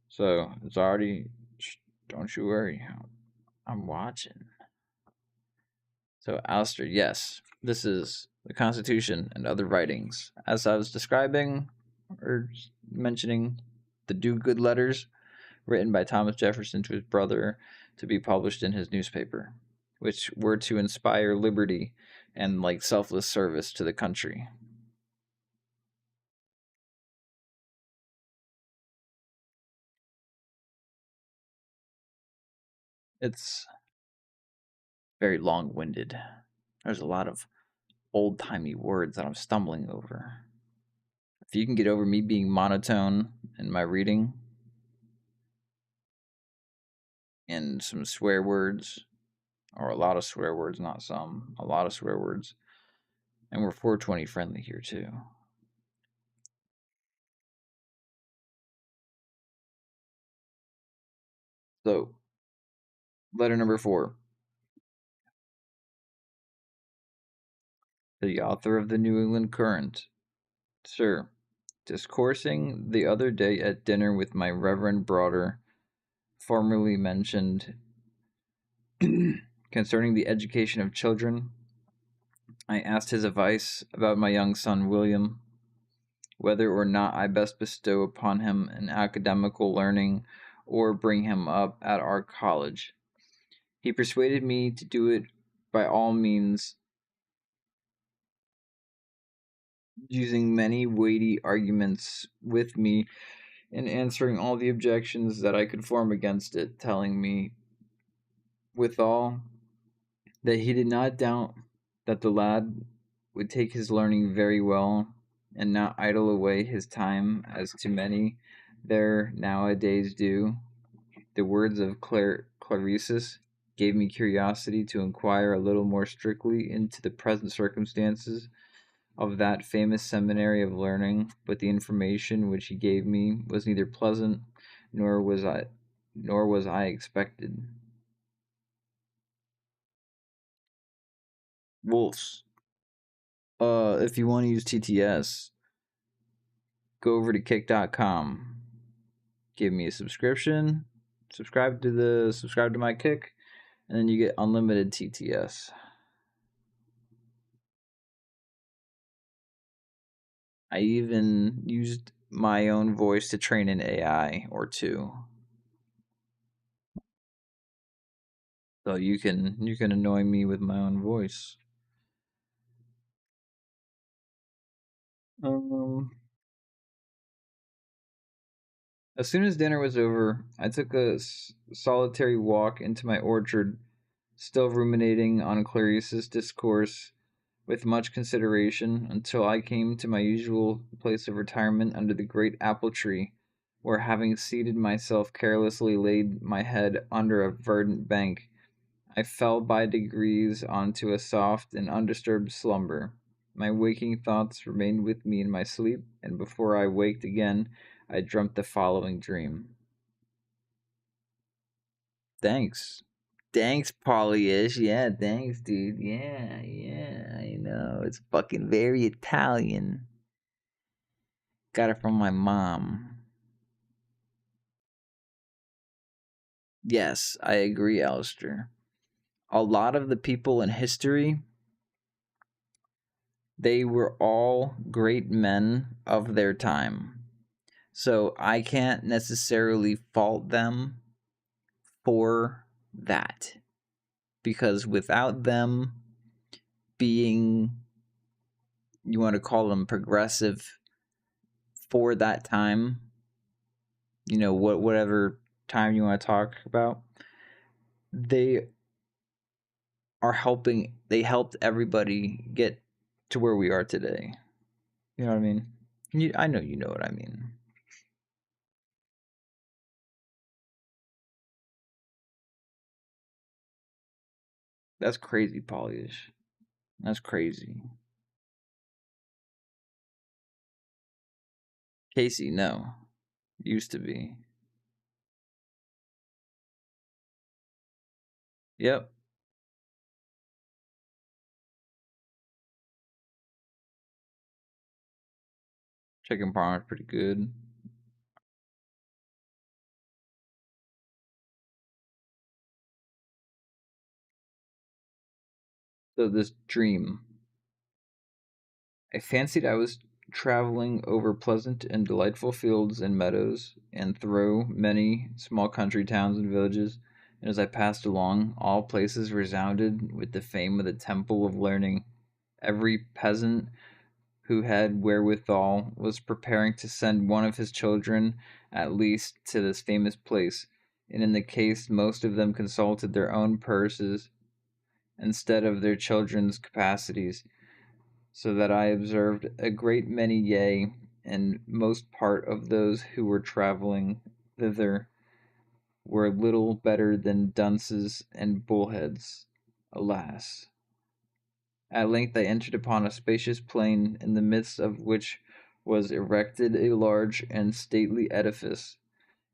So it's already. Don't you worry. I'm watching. So, Alistair, yes, this is the Constitution and other writings. As I was describing or mentioning, the Do Good letters written by Thomas Jefferson to his brother to be published in his newspaper, which were to inspire liberty and like selfless service to the country. It's very long-winded. There's a lot of old-timey words that I'm stumbling over. If you can get over me being monotone in my reading and some swear words, or a lot of swear words, not some, a lot of swear words, and we're 420 friendly here too. So, letter number 4. The author of the New England Courant. Sir, discoursing the other day at dinner with my reverend brother, formerly mentioned, concerning the education of children, I asked his advice about my young son William, whether or not I best bestow upon him an academical learning or bring him up at our college. He persuaded me to do it by all means, using many weighty arguments with me and answering all the objections that I could form against it, telling me withal that he did not doubt that the lad would take his learning very well and not idle away his time as too many there nowadays do. The words of Clarisus gave me curiosity to inquire a little more strictly into the present circumstances of that famous seminary of learning, but the information which he gave me was neither pleasant nor was I expected. Wolves. If you want to use TTS, go over to kick.com. Give me a subscription. Subscribe to my Kick, and then you get unlimited TTS. I even used my own voice to train an AI or two. So you can annoy me with my own voice. As soon as dinner was over, I took a solitary walk into my orchard, still ruminating on Clarice's discourse with much consideration, until I came to my usual place of retirement under the great apple tree, where, having seated myself carelessly, laid my head under a verdant bank, I fell by degrees onto a soft and undisturbed slumber. My waking thoughts remained with me in my sleep, and before I waked again, I dreamt the following dream. Thanks. Thanks, Polly-ish. Yeah, thanks, dude. Yeah, I know. It's fucking very Italian. Got it from my mom. Yes, I agree, Alistair. A lot of the people in history, they were all great men of their time. So I can't necessarily fault them for that. Because without them being, you want to call them progressive for that time, whatever time you want to talk about, they are helping. They helped everybody get to where we are today. You know what I mean? I know you know what I mean. That's crazy, Polish. That's crazy. Casey, no. Used to be. Yep. Chicken parm is pretty good. So this dream, I fancied I was traveling over pleasant and delightful fields and meadows, and through many small country towns and villages. And as I passed along, all places resounded with the fame of the Temple of Learning. Every peasant who had wherewithal was preparing to send one of his children at least to this famous place, and in the case most of them consulted their own purses instead of their children's capacities, so that I observed a great many, yea, and most part of those who were travelling thither were little better than dunces and bullheads. Alas! At length I entered upon a spacious plain, in the midst of which was erected a large and stately edifice.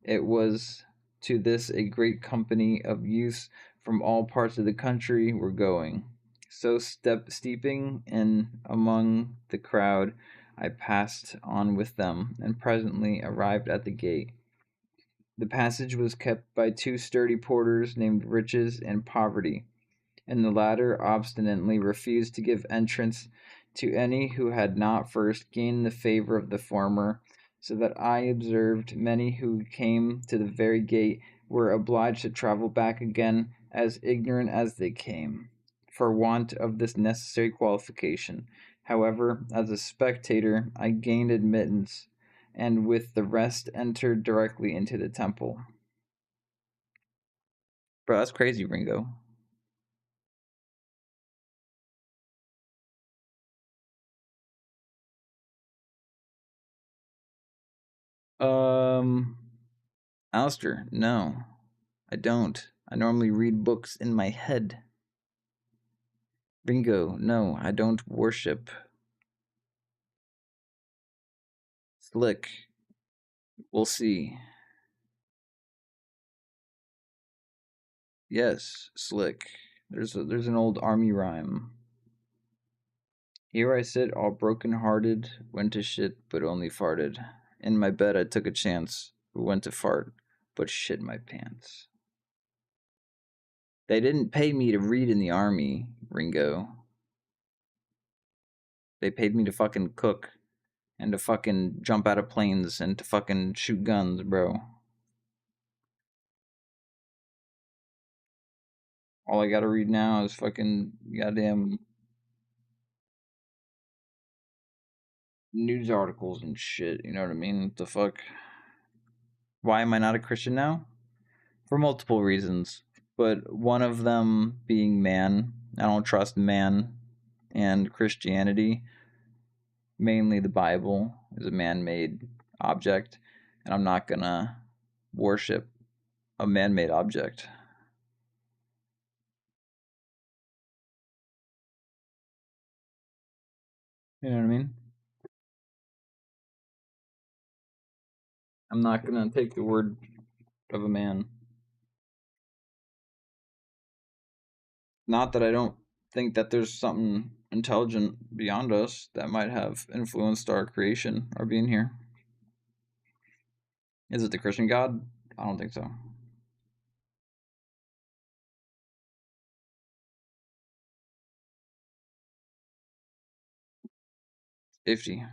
It was to this a great company of youths from all parts of the country were going. So steeping in among the crowd, I passed on with them, and presently arrived at the gate. The passage was kept by two sturdy porters named Riches and Poverty, and the latter obstinately refused to give entrance to any who had not first gained the favor of the former, so that I observed many who came to the very gate were obliged to travel back again as ignorant as they came, for want of this necessary qualification. However, as a spectator, I gained admittance, and with the rest entered directly into the temple. Bro, that's crazy, Ringo. Um, Alistair, no, I don't. I normally read books in my head. Ringo, no, I don't worship. Slick, we'll see. Yes, slick. There's an old army rhyme. Here I sit all broken hearted, went to shit but only farted. In my bed I took a chance, went to fart, but shit my pants. They didn't pay me to read in the army, Ringo. They paid me to fucking cook and to fucking jump out of planes and to fucking shoot guns, bro. All I gotta read now is fucking goddamn news articles and shit. You know what I mean? What the fuck? Why am I not a Christian now? For multiple reasons, but one of them being man. I don't trust man, and Christianity, mainly the Bible, is a man made object, and I'm not gonna worship a man made object. You know what I mean? I'm not gonna take the word of a man. Not that I don't think that there's something intelligent beyond us that might have influenced our creation or being here. Is it the Christian God? I don't think so. 50.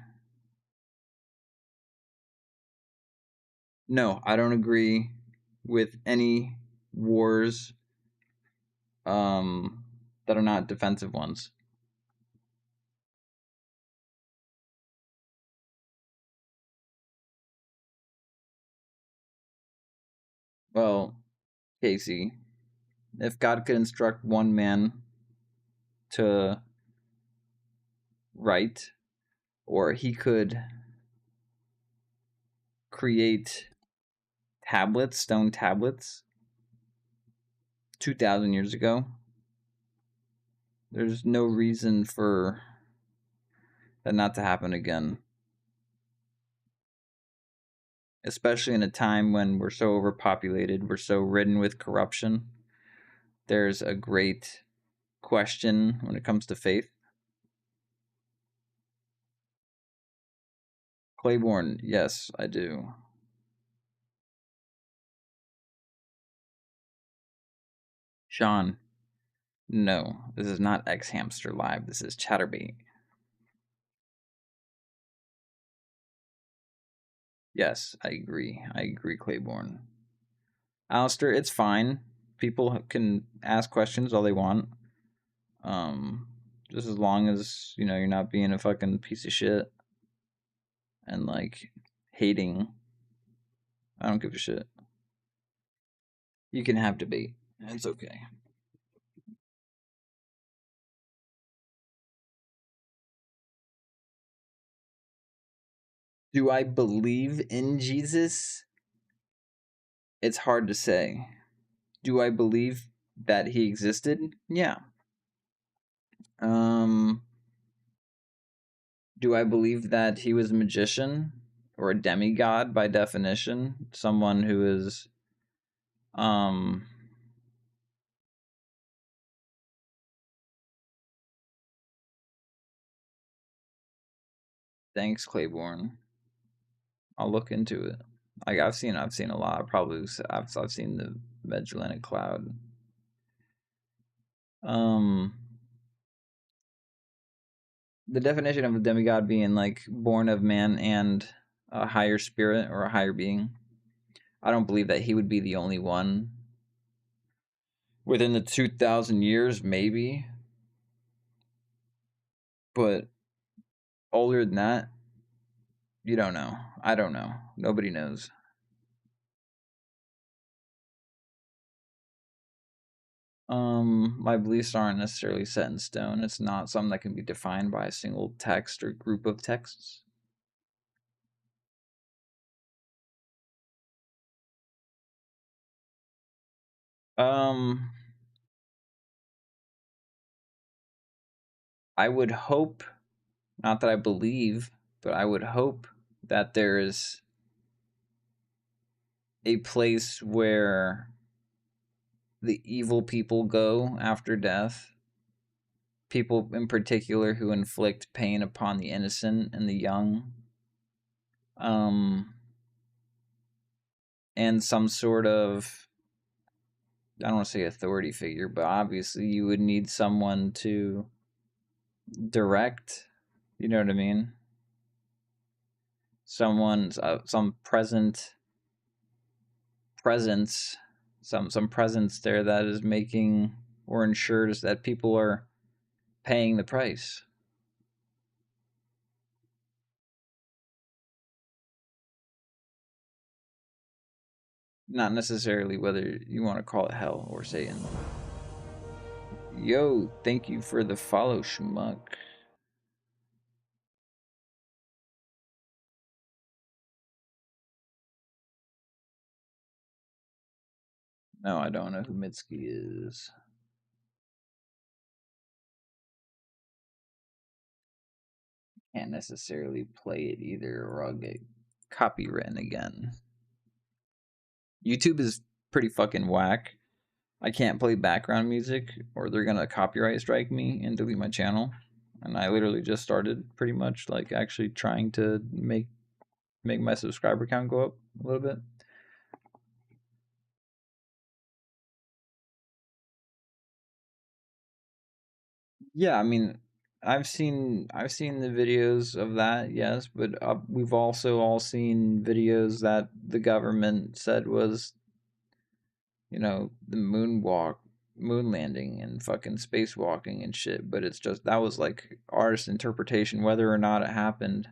No, I don't agree with any wars that are not defensive ones. Well, Casey, If God could instruct one man to write, or he could create tablets, stone tablets, 2,000 years ago, there's no reason for that not to happen again. Especially in a time when we're so overpopulated, we're so ridden with corruption. There's a great question when it comes to faith. Claiborne, yes, I do. Sean, no, this is not X Hamster Live. This is Chatterbait. Yes, I agree. I agree, Claiborne. Alistair, it's fine. People can ask questions all they want. Just as long as, you're not being a fucking piece of shit and like hating. I don't give a shit. You can have debate. It's okay. Do I believe in Jesus? It's hard to say. Do I believe that he existed? Yeah. Do I believe that he was a magician or a demigod by definition? Someone who is um thanks, Claiborne. I'll look into it. Like I've seen a lot. I've seen the Magellanic Cloud. Um the definition of a demigod being like born of man and a higher spirit or a higher being. I don't believe that he would be the only one. Within the 2,000 years, maybe. But older than that, you don't know. I don't know. Nobody knows. My beliefs aren't necessarily set in stone. It's not something that can be defined by a single text or group of texts. Um, I would hope, not that I believe, but I would hope that there is a place where the evil people go after death. People in particular who inflict pain upon the innocent and the young. Um, and some sort of, I don't want to say authority figure, but obviously you would need someone to direct. You know what I mean? Someone, some presence, some presence there that is making or ensures that people are paying the price. Not necessarily whether you want to call it hell or Satan. Yo, thank you for the follow, Schmuck. No, I don't know who Mitski is. Can't necessarily play it either, or I'll get copywritten again. YouTube is pretty fucking whack. I can't play background music, or they're gonna copyright strike me and delete my channel. And I literally just started pretty much like actually trying to make my subscriber count go up a little bit. Yeah, I mean, I've seen the videos of that, yes, but we've also all seen videos that the government said was, the moon landing, and fucking spacewalking and shit. But it's just that was like artist interpretation. Whether or not it happened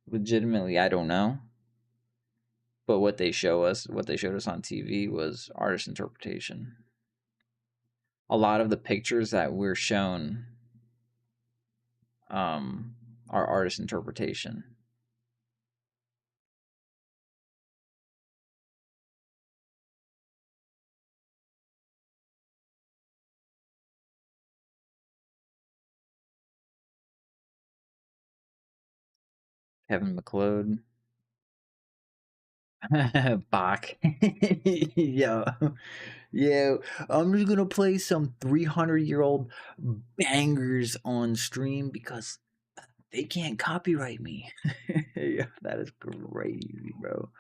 legitimately, I don't know. But what they showed us on TV was artist interpretation. a lot of the pictures that we're shown um, are artist interpretation. Kevin McLeod. Bach. Yo. Yo. I'm just gonna play some 300-year-old bangers on stream because they can't copyright me. Yeah, that is crazy, bro.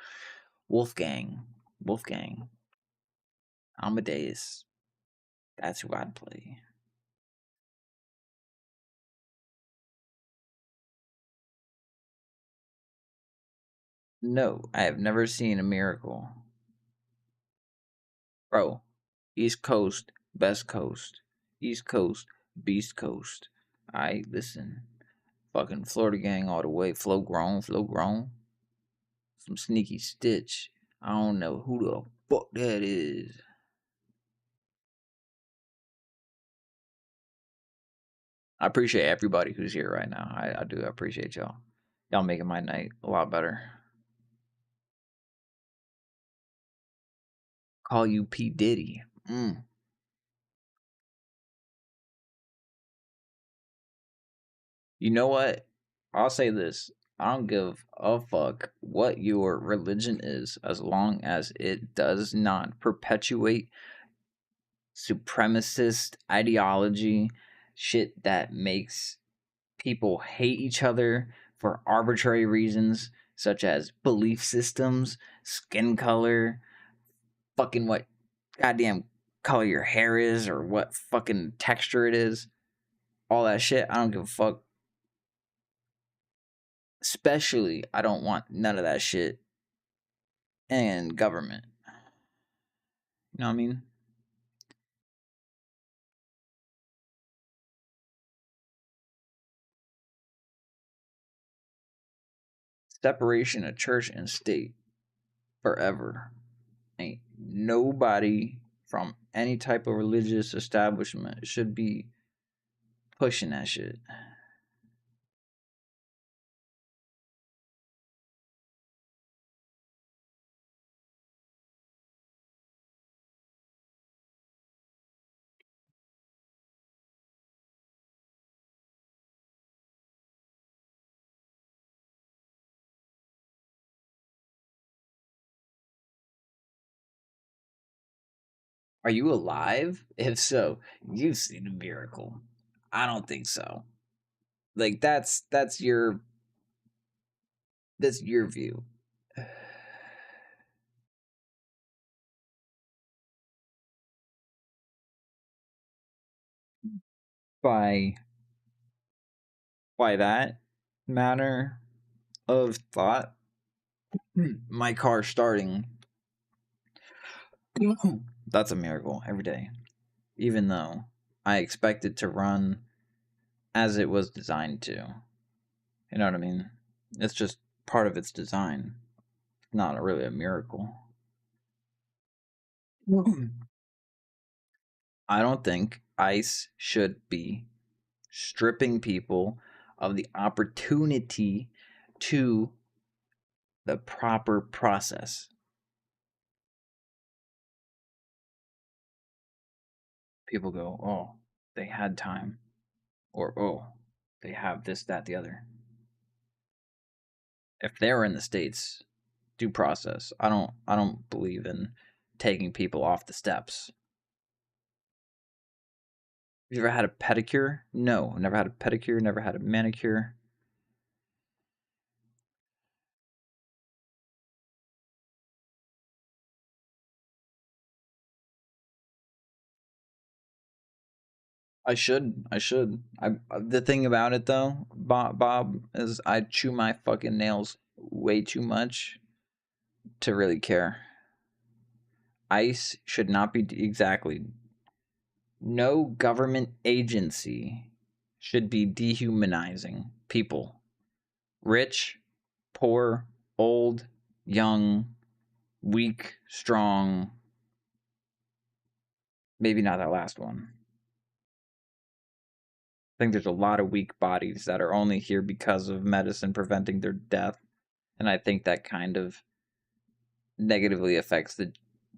Wolfgang. Wolfgang. Amadeus. That's who I'd play. No, I have never seen a miracle. Bro, East Coast, best coast. East Coast, beast coast. Alright, listen. Fucking Florida gang all the way. Flow grown, flow grown. Some sneaky stitch. I don't know who the fuck that is. I appreciate everybody who's here right now. I do appreciate y'all. Y'all making my night a lot better. Call you P. Diddy. You know what? I'll say this. I don't give a fuck what your religion is as long as it does not perpetuate supremacist ideology, shit that makes people hate each other for arbitrary reasons, such as belief systems, skin color, fucking what goddamn color your hair is, or what fucking texture it is. All that shit, I don't give a fuck. Especially, I don't want none of that shit in government. You know what I mean? Separation of church and state forever. Ain't nobody from any type of religious establishment should be pushing that shit. Are you alive? If so, you've seen a miracle. I don't think so. Like that's your view. By that manner of thought, my car starting, that's a miracle every day. Even though I expect it to run as it was designed to. You know what I mean? It's just part of its design. Not really a miracle. I don't think ICE should be stripping people of the opportunity to the proper process. People go, oh, they had time, or oh, they have this, that, the other. If they're in the States, due process. I don't believe in taking people off the steps. Have you ever had a pedicure? No, never had a pedicure, never had a manicure. I should. I should. The thing about it though, Bob, is I chew my fucking nails way too much to really care. ICE should not be exactly. No government agency should be dehumanizing people. Rich, poor, old, young, weak, strong. Maybe not that last one. I think there's a lot of weak bodies that are only here because of medicine preventing their death. And I think that kind of negatively affects the,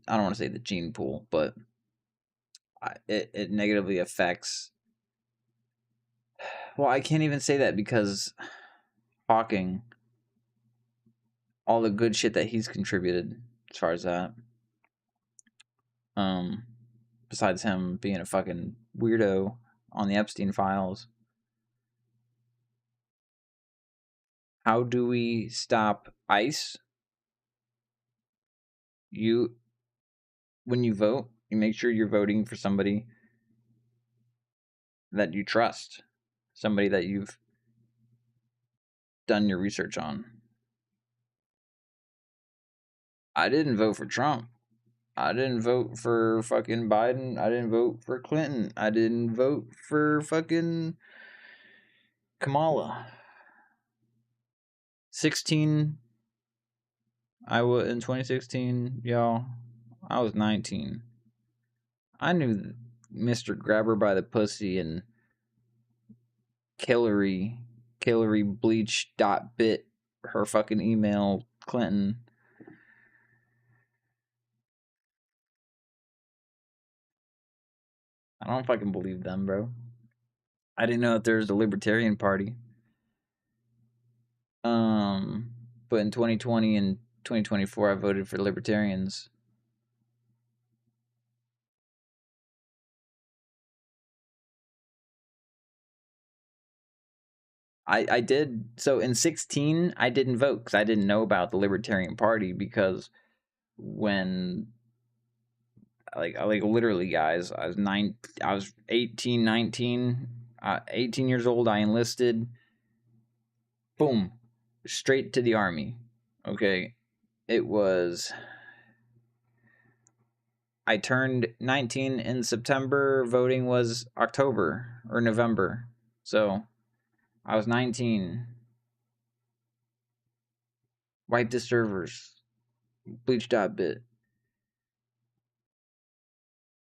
I don't want to say the gene pool, but it negatively affects. Well, I can't even say that because Hawking, all the good shit that he's contributed as far as that. Um, Besides him being a fucking weirdo on the Epstein files. How do we stop ICE? You, when you vote, you make sure you're voting for somebody that you trust, somebody that you've done your research on. I didn't vote for Trump. I didn't vote for fucking Biden. I didn't vote for Clinton. I didn't vote for fucking Kamala. 16. I was in 2016, y'all. I was 19. I knew Mr. Grabber by the pussy and Hillary Bleach dot bit her fucking email Clinton. I don't fucking believe them, bro. I didn't know that there was a Libertarian Party. But in 2020 and 2024, I voted for Libertarians. I did. So in 16, I didn't vote because I didn't know about the Libertarian Party because when like literally guys, I was 18, 19, 18 years old. I enlisted. Boom, straight to the army. Okay, it was. I turned 19 in September. Voting was October or November. So I was 19. Wipe the servers. Bleach.bit.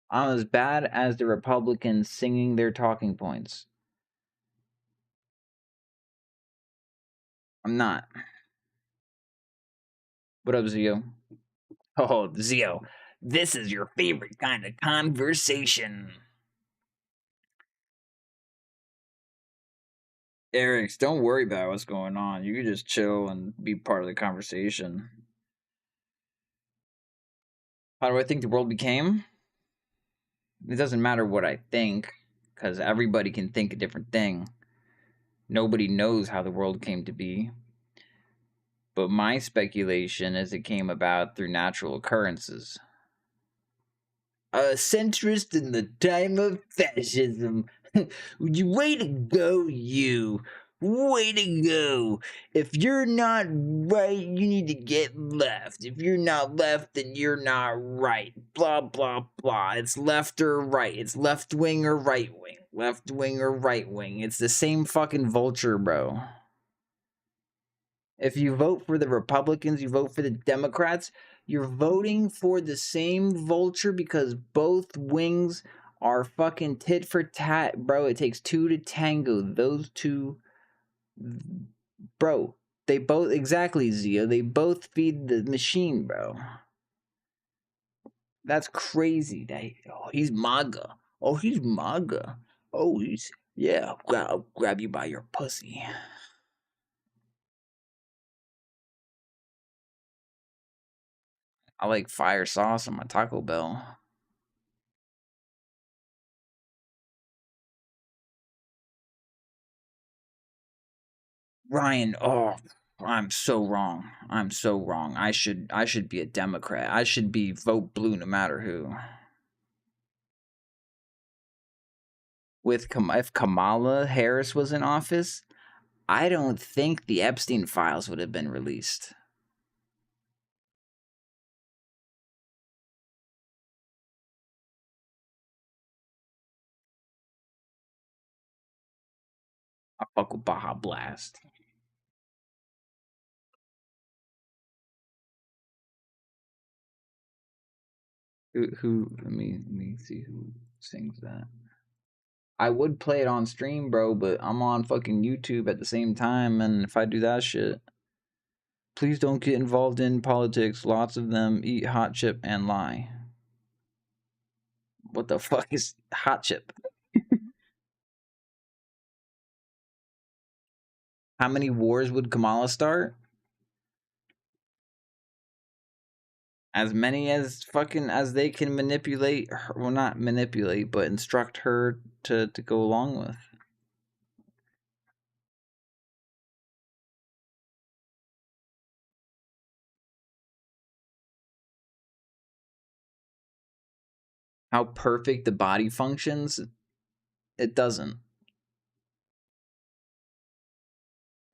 I'm as bad as the Republicans singing their talking points. I'm not. What up, Zio? Oh, Zio. This is your favorite kind of conversation. Eric, don't worry about what's going on. You can just chill and be part of the conversation. How do I think the world became? It doesn't matter what I think, because everybody can think a different thing. Nobody knows how the world came to be. But my speculation is it came about through natural occurrences. A centrist in the time of fascism. Way to go, you. Way to go. If you're not right, you need to get left. If you're not left, then you're not right. Blah, blah, blah. It's left or right. It's left wing or right wing. Left wing or right wing. It's the same fucking vulture, bro. If you vote for the Republicans, you vote for the Democrats, you're voting for the same vulture because both wings are fucking tit for tat, bro. It takes two to tango. Those two, bro, they both, exactly, Zio. They both feed the machine, bro. That's crazy. Oh, he's MAGA. Oh, he's MAGA. Oh, he's, yeah, I'll grab you by your pussy. I like fire sauce on my Taco Bell. Ryan, oh, I'm so wrong. I'm so wrong. I should be a Democrat. I should be vote blue no matter who. If Kamala Harris was in office, I don't think the Epstein files would have been released. I fuck with Baja Blast. Who let me see who sings that. I would play it on stream, bro, but I'm on fucking YouTube at the same time, and if I do that shit, please don't get involved in politics. Lots of them eat hot chip and lie. What the fuck is hot chip? How many wars would Kamala start? As many as fucking as they can manipulate her, well, not manipulate, but instruct her to go along with. How perfect the body functions, it doesn't.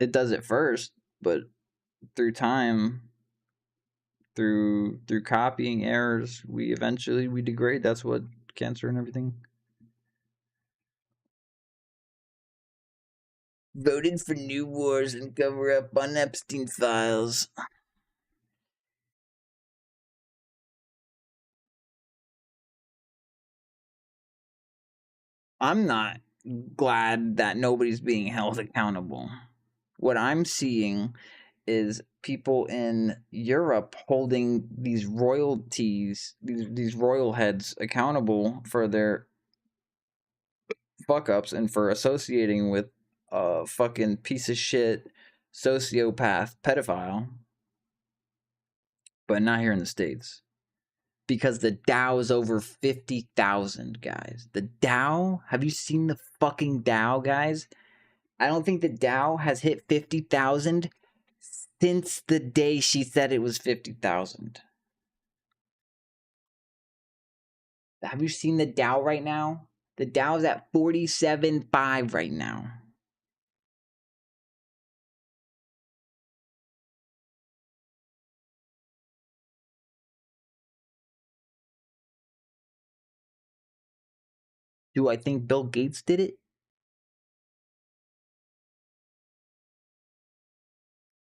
It does it first, but through time, through copying errors, we eventually we degrade. That's what cancer and everything. Voted for new wars and cover up on Epstein files. I'm not glad that nobody's being held accountable. What I'm seeing is people in Europe holding these royalties, these royal heads accountable for their fuck ups and for associating with a fucking piece of shit sociopath pedophile, but not here in the States. Because the Dow is over 50,000, guys. The Dow, have you seen the fucking Dow, guys? I don't think the Dow has hit 50,000 since the day she said it was 50,000. Have you seen the Dow right now? The Dow's at 47.5 right now. Do I think Bill Gates did it?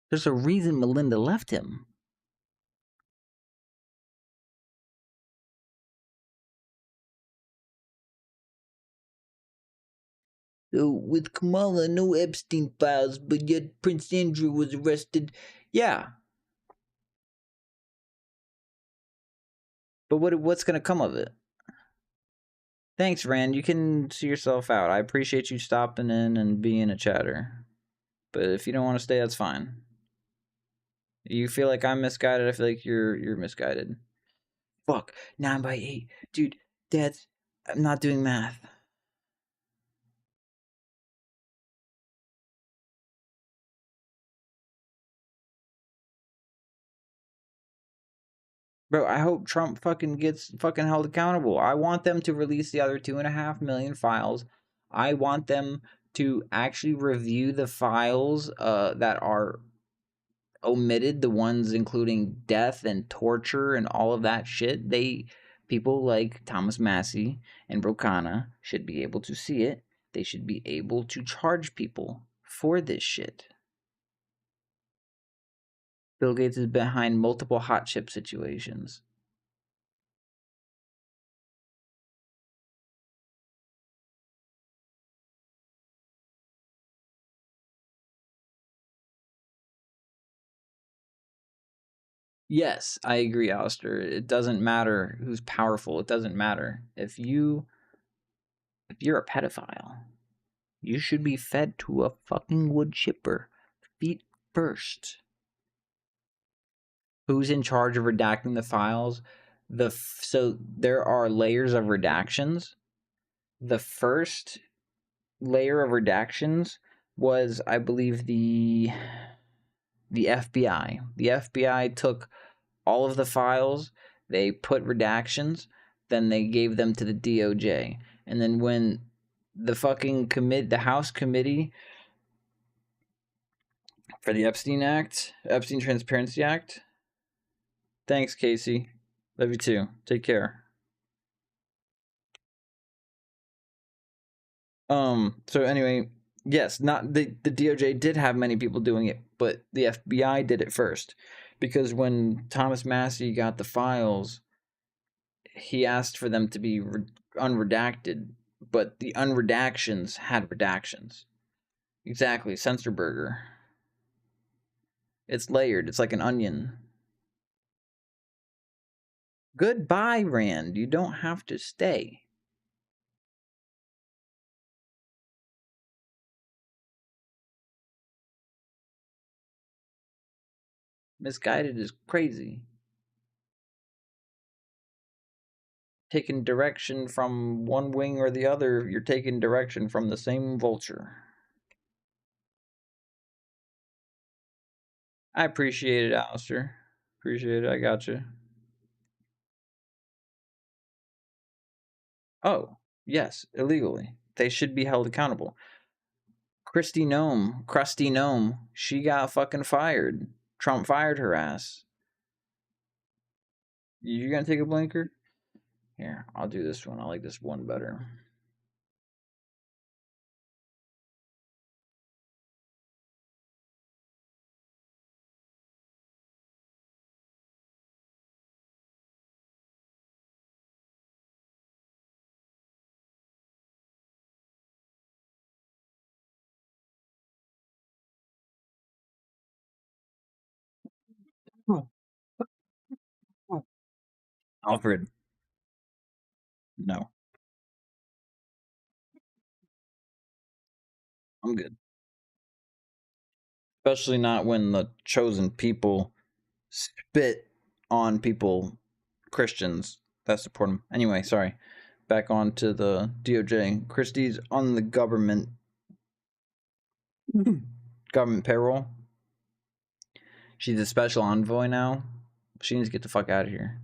There's a reason Melinda left him. So with Kamala, no Epstein files, but yet Prince Andrew was arrested. Yeah. But what's going to come of it? Thanks, Rand. You can see yourself out. I appreciate you stopping in and being a chatter. But if you don't want to stay, that's fine. You feel like I'm misguided, I feel like you're misguided. Fuck. 9/8. Dude, I'm not doing math. Bro, I hope Trump fucking gets fucking held accountable. I want them to release the other 2.5 million files. I want them to actually review the files that are omitted, the ones including death and torture and all of that shit. People like Thomas Massey and Ro Khanna should be able to see it. They should be able to charge people for this shit. Bill Gates is behind multiple hot chip situations. Yes, I agree, Alistair. It doesn't matter who's powerful. It doesn't matter. If you're a pedophile, you should be fed to a fucking wood chipper. Feet first. Who's in charge of redacting the files? So there are layers of redactions. The first layer of redactions was, I believe, the FBI. The FBI took all of the files, they put redactions, then they gave them to the DOJ. And then when the fucking the House committee for the Epstein Transparency Act. Thanks, Casey. Love you too. Take care. So anyway, yes, not the DOJ did have many people doing it, but the FBI did it first. Because when Thomas Massey got the files, he asked for them to be unredacted, but the unredactions had redactions. Exactly, censor burger. It's layered. It's like an onion. Goodbye, Rand. You don't have to stay. Misguided is crazy. Taking direction from one wing or the other, you're taking direction from the same vulture. I appreciate it, Alistair. Appreciate it. I got you. Oh, yes, illegally. They should be held accountable. Krusty Gnome, she got fucking fired. Trump fired her ass. You gonna take a blinker? Here, I'll do this one. I like this one better. Alfred, no, I'm good. Especially not when the chosen people spit on people, Christians that support them. Anyway, sorry. Back on to the DOJ. Christie's on the government payroll. She's a special envoy now. She needs to get the fuck out of here.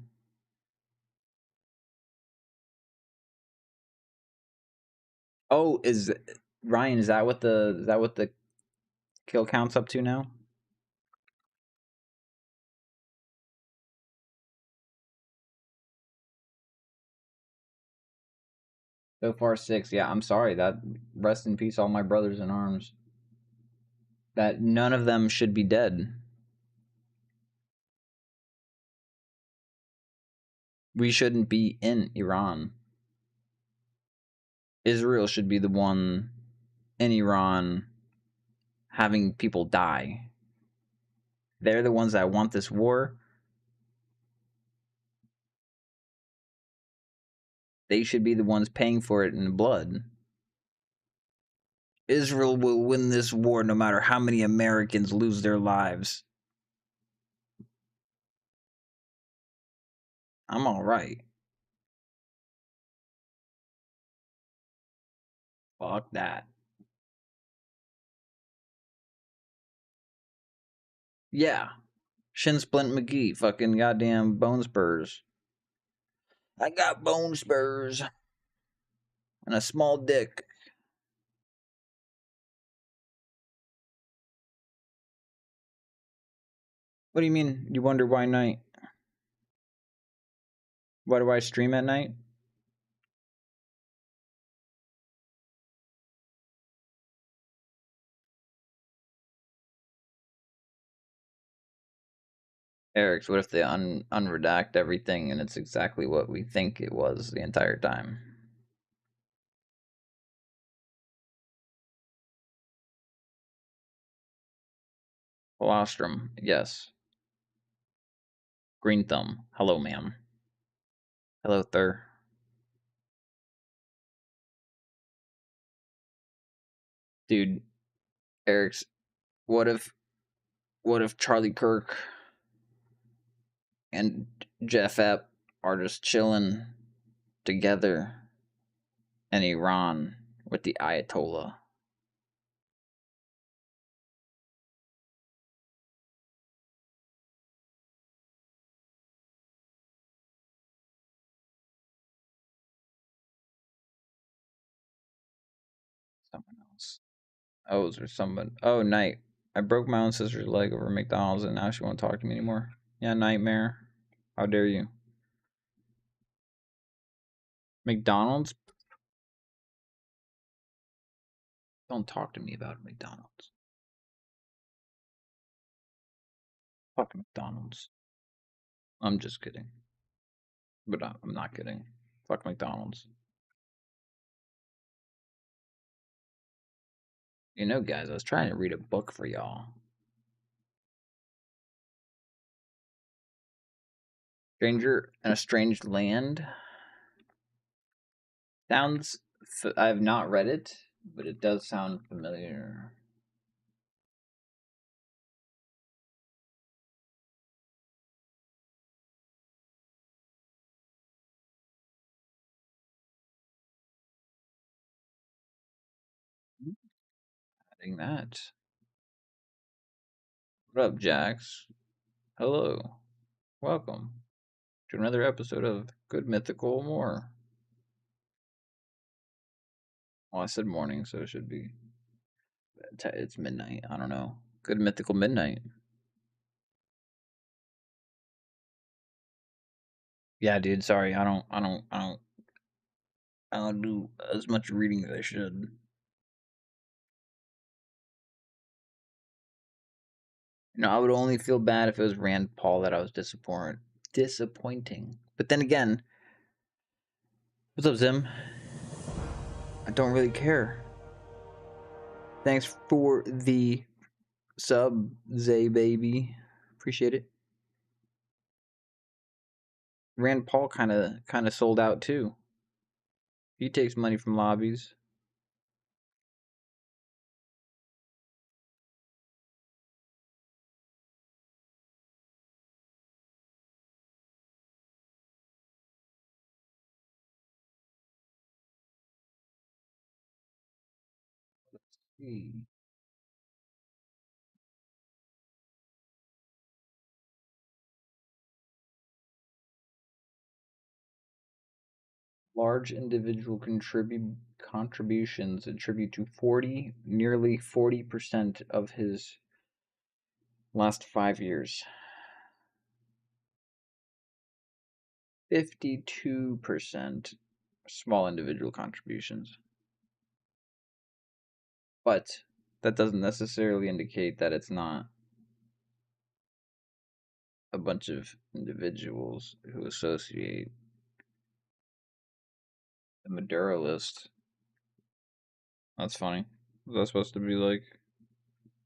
Oh, is Ryan? Is that what the kill count's up to now? So far, 6. Yeah, I'm sorry. That rest in peace, all my brothers in arms. That none of them should be dead. We shouldn't be in Iran. Israel should be the one in Iran having people die. They're the ones that want this war. They should be the ones paying for it in blood. Israel will win this war no matter how many Americans lose their lives. I'm all right. Fuck that. Yeah. Shin Splint McGee, fucking goddamn bone spurs. I got bone spurs and a small dick. What do you mean? You wonder why night? Why do I stream at night? Eric's, what if they unredact everything and it's exactly what we think it was the entire time? Colostrum, yes. Green Thumb, hello, ma'am. Hello, Thur. Dude, Eric's, what if Charlie Kirk and Jeff Ep are just chilling together in Iran with the Ayatollah? Someone else. Oh, is there someone? Oh, Night. I broke my own sister's leg over McDonald's and now she won't talk to me anymore. Yeah, Nightmare. How dare you? McDonald's? Don't talk to me about McDonald's. Fuck McDonald's. I'm just kidding. But I'm not kidding. Fuck McDonald's. You know, guys, I was trying to read a book for y'all. Stranger in a Strange Land. Sounds. I've not read it, but it does sound familiar. Adding that. What up, Jax? Hello. Welcome to another episode of Good Mythical More. Well, I said morning, so it should be. It's midnight. I don't know. Good Mythical Midnight. Yeah, dude. Sorry, I don't do as much reading as I should. I would only feel bad if it was Rand Paul that I was disappointing. But then again, what's up, Zim? I don't really care. Thanks for the sub, Zay baby. Appreciate it. Rand Paul kind of sold out too. He takes money from lobbies. Let's see. Large individual contributions attribute to nearly 40% of his last 5 years. 52% small individual contributions. But that doesn't necessarily indicate that it's not a bunch of individuals who associate the Maduro list. That's funny. Was that supposed to be like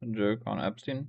a joke on Epstein?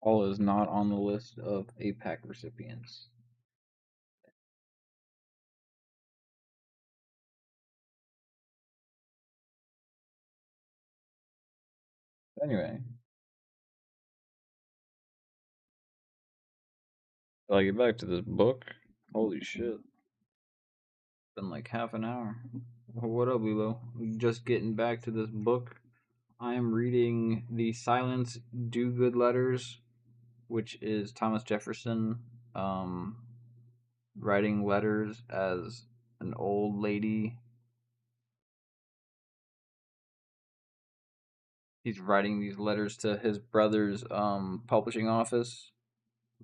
Paul is not on the list of APAC recipients. Anyway, till I get back to this book, holy shit. Been like half an hour. What up, Lilo? Just getting back to this book. I am reading The Silence Do Good Letters, which is Thomas Jefferson writing letters as an old lady. He's writing these letters to his brother's publishing office,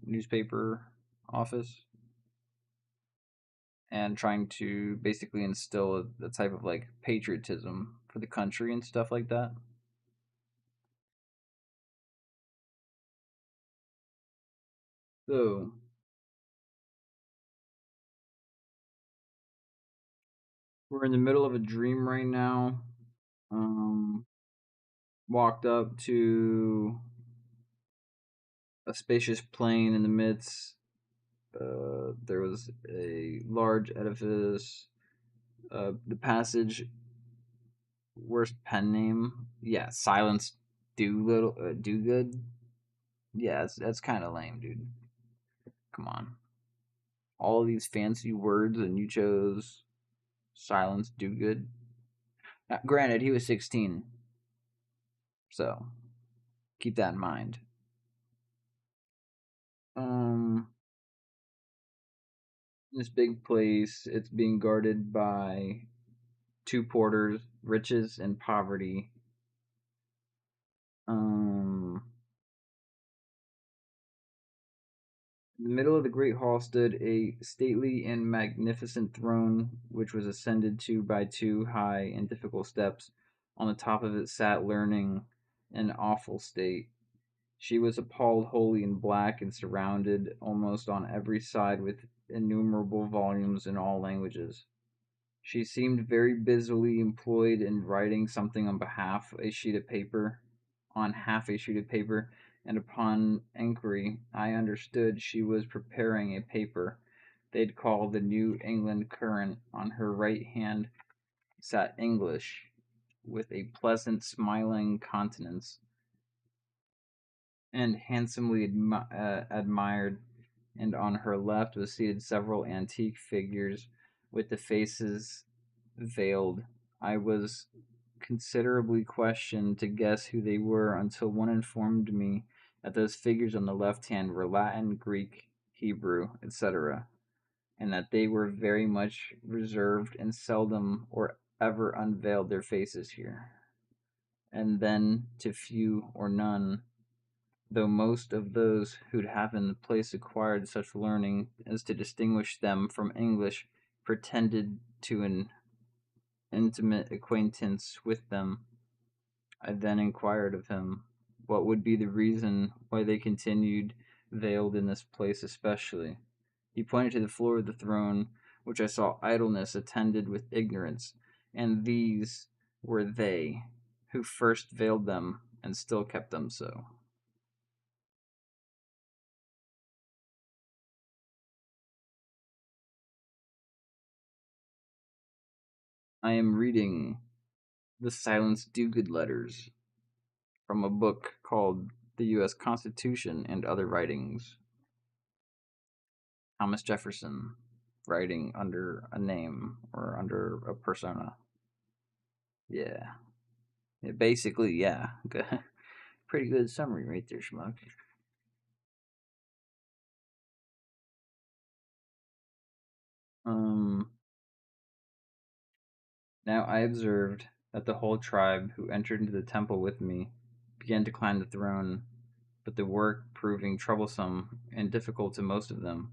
newspaper office, and trying to basically instill a type of like patriotism for the country and stuff like that. So we're in the middle of a dream right now. Um, Walked up to a spacious plain in the midst. There was a large edifice. The passage, worst pen name, yeah, Silence Do Good. Yeah, that's kind of lame, dude. Come on, all these fancy words and you chose Silence Do Good. Now, granted, he was 16, so keep that in mind. Um, This big place, it's being guarded by two porters, riches and poverty. Um, In the middle of the great hall stood a stately and magnificent throne, which was ascended to by two high and difficult steps. On the top of it sat Learning, in awful state. She was appalled wholly in black, and surrounded almost on every side with innumerable volumes in all languages. She seemed very busily employed in writing something on half a sheet of paper, and upon enquiry I understood she was preparing a paper they'd call the New England Current. On her right hand sat English, with a pleasant, smiling countenance, and handsomely admired, and on her left was seated several antique figures with the faces veiled. I was considerably questioned to guess who they were until one informed me that those figures on the left hand were Latin, Greek, Hebrew, etc., and that they were very much reserved and seldom or ever unveiled their faces here, and then to few or none, though most of those who'd have in the place acquired such learning as to distinguish them from English pretended to an intimate acquaintance with them. I then inquired of him what would be the reason why they continued veiled in this place especially. He pointed to the floor of the throne, which I saw idleness attended with ignorance, and these were they who first veiled them and still kept them so. I am reading The Silence Dogood Letters from a book called The U.S. Constitution and Other Writings. Thomas Jefferson, writing under a name or under a persona. Yeah. Basically, yeah. Pretty good summary right there, Schmuck. Um, Now I observed that the whole tribe who entered into the temple with me began to climb the throne, but the work proving troublesome and difficult to most of them,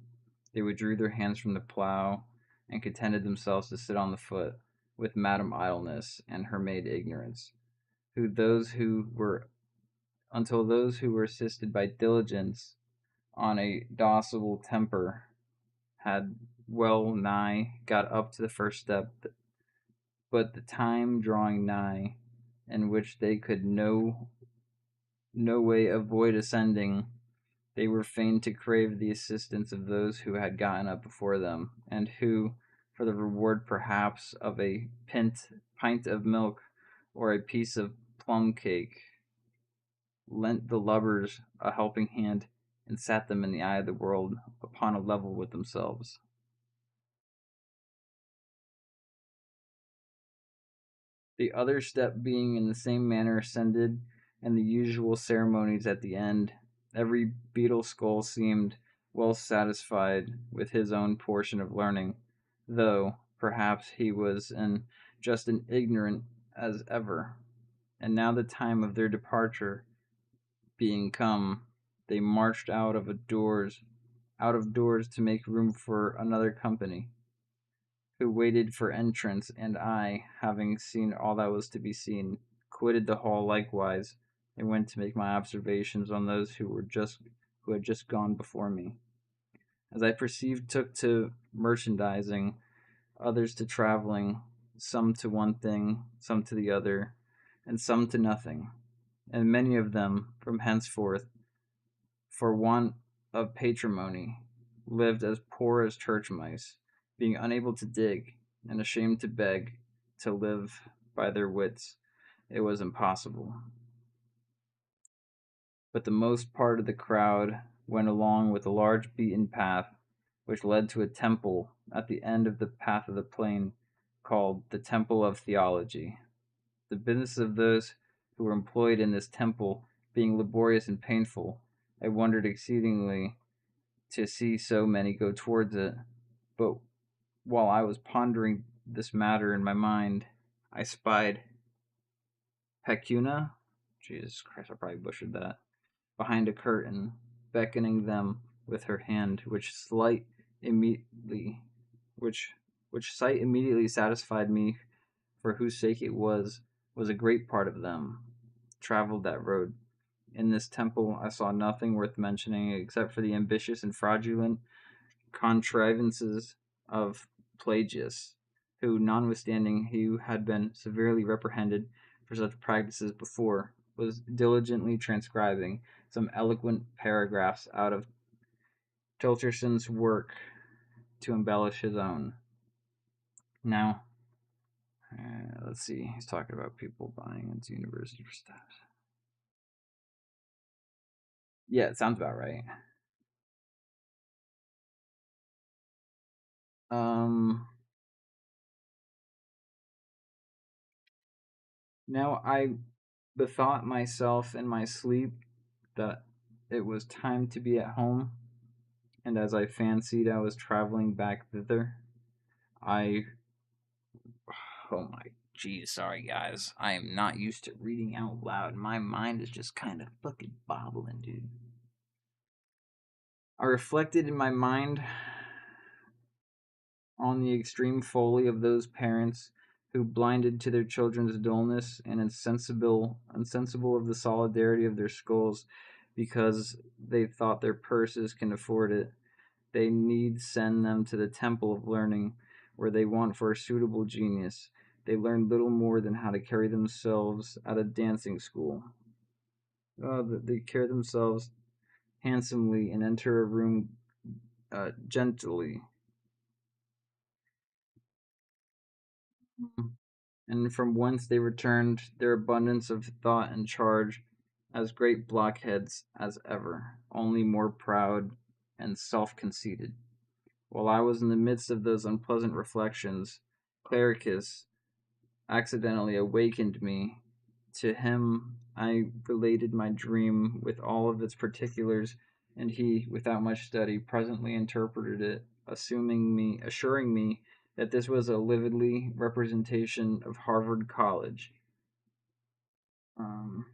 they withdrew their hands from the plough and contented themselves to sit on the foot, with Madam Idleness and her maid Ignorance, who those who were until those who were assisted by Diligence on a docile temper had well nigh got up to the first step, but the time drawing nigh, in which they could no way avoid ascending, they were fain to crave the assistance of those who had gotten up before them, and who, for the reward perhaps of a pint of milk or a piece of plum cake, lent the lubbers a helping hand and sat them in the eye of the world upon a level with themselves. The other step being in the same manner ascended, and the usual ceremonies at the end, every beetle skull seemed well satisfied with his own portion of learning, though, perhaps, he was just an ignorant as ever. And now the time of their departure being come, they marched out of doors to make room for another company, who waited for entrance, and I, having seen all that was to be seen, quitted the hall likewise, and went to make my observations on those who had just gone before me. As I perceived, took to merchandising, others to travelling, some to one thing, some to the other, and some to nothing, and many of them, from henceforth, for want of patrimony, lived as poor as church mice, being unable to dig, and ashamed to beg, to live by their wits. It was impossible. But the most part of the crowd went along with a large beaten path, which led to a temple at the end of the path of the plain, called the Temple of Theology. The business of those who were employed in this temple being laborious and painful, I wondered exceedingly to see so many go towards it. But while I was pondering this matter in my mind, I spied Pecuna, Jesus Christ, I probably butchered that, behind a curtain, beckoning them with her hand, immediately, which which sight immediately satisfied me, for whose sake it was a great part of them traveled that road. In this temple, I saw nothing worth mentioning except for the ambitious and fraudulent contrivances of Pelagius, who, notwithstanding he had been severely reprehended for such practices before, was diligently transcribing some eloquent paragraphs out of Tilterson's work to embellish his own. Now, let's see, he's talking about people buying into university for stuff. Yeah, it sounds about right. Now I bethought myself in my sleep that it was time to be at home, and as I fancied I was traveling back thither, I. Oh my. Geez, sorry guys. I am not used to reading out loud. My mind is just kind of fucking bobbling, dude. I reflected in my mind on the extreme folly of those parents who, blinded to their children's dullness and insensible of the solidarity of their skulls, because they thought their purses can afford it, they need send them to the temple of learning, where they want for a suitable genius. They learn little more than how to carry themselves at a dancing school. They carry themselves handsomely and enter a room gently. And from whence they returned, their abundance of thought and charge, as great blockheads as ever, only more proud and self conceited. While I was in the midst of those unpleasant reflections, Clericus accidentally awakened me. To him I related my dream with all of its particulars, and he, without much study, presently interpreted it, assuring me that this was a lividly representation of Harvard College. Um,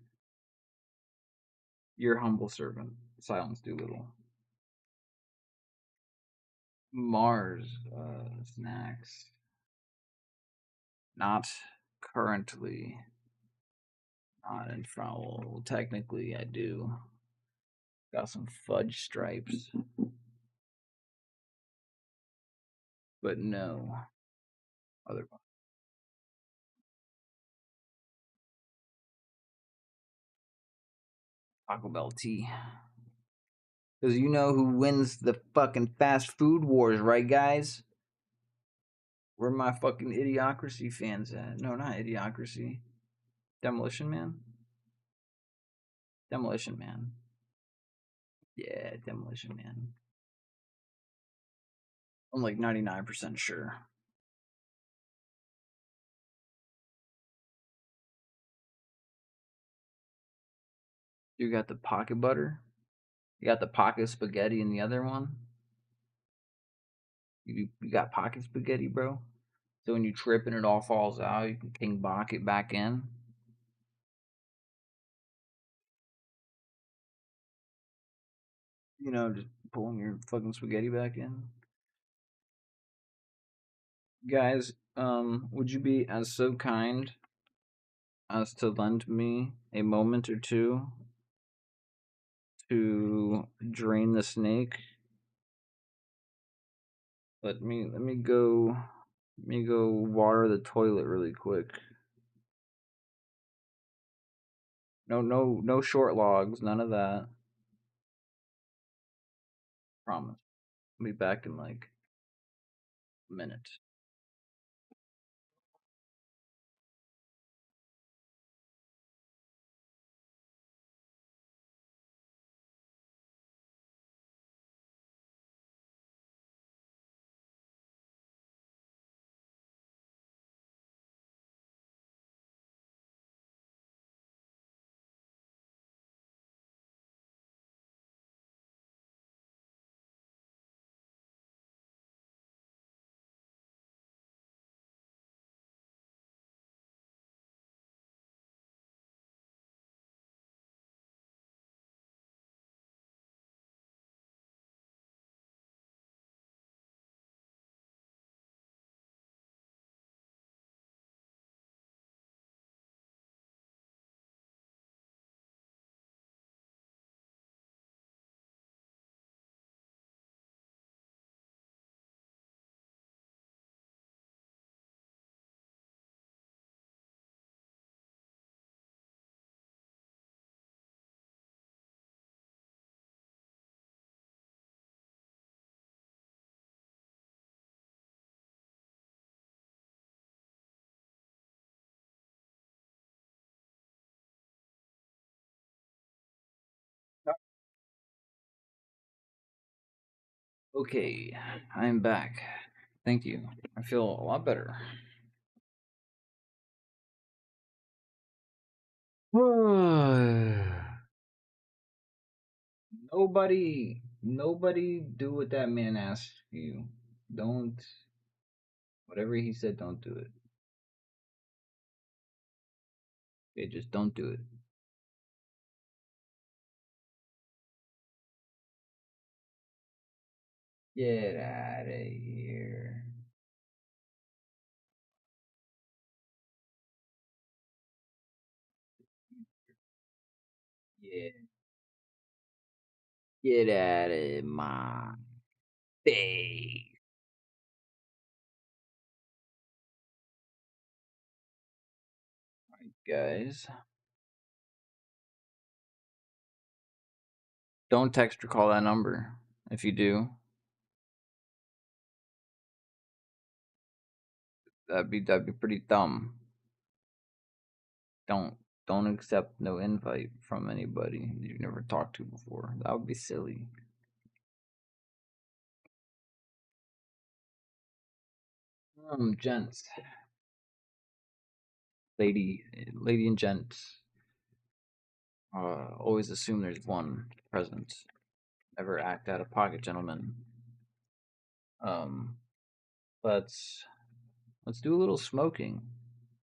your humble servant, Silence Doolittle. Mars snacks. Not currently. Not in front. Well, technically, I do. Got some fudge stripes. But no. Other Taco Bell tea. Because you know who wins the fucking fast food wars, right, guys? Where my fucking Idiocracy fans at? No, not Idiocracy. Demolition Man? Demolition Man. Yeah, Demolition Man. I'm like 99% sure. You got the pocket butter. You got the pocket spaghetti in the other one. You got pocket spaghetti, bro. So when you trip and it all falls out, you can king block it back in. You know, just pulling your fucking spaghetti back in. Guys, would you be as so kind as to lend me a moment or two to drain the snake? Let me go water the toilet really quick. No short logs, none of that. Promise. I'll be back in like a minute. Okay, I'm back. Thank you. I feel a lot better. Nobody do what that man asks you. Don't, whatever he said, don't do it. Okay, just don't do it. Get out of here. Yeah, get out of my face. Alright, guys. Don't text or call that number. If you do, that'd be pretty dumb. Don't don't accept no invite from anybody you've never talked to before. That would be silly. Gents, lady and gents. Always assume there's one present. Never act out of pocket, gentlemen. Um, let's do a little smoking.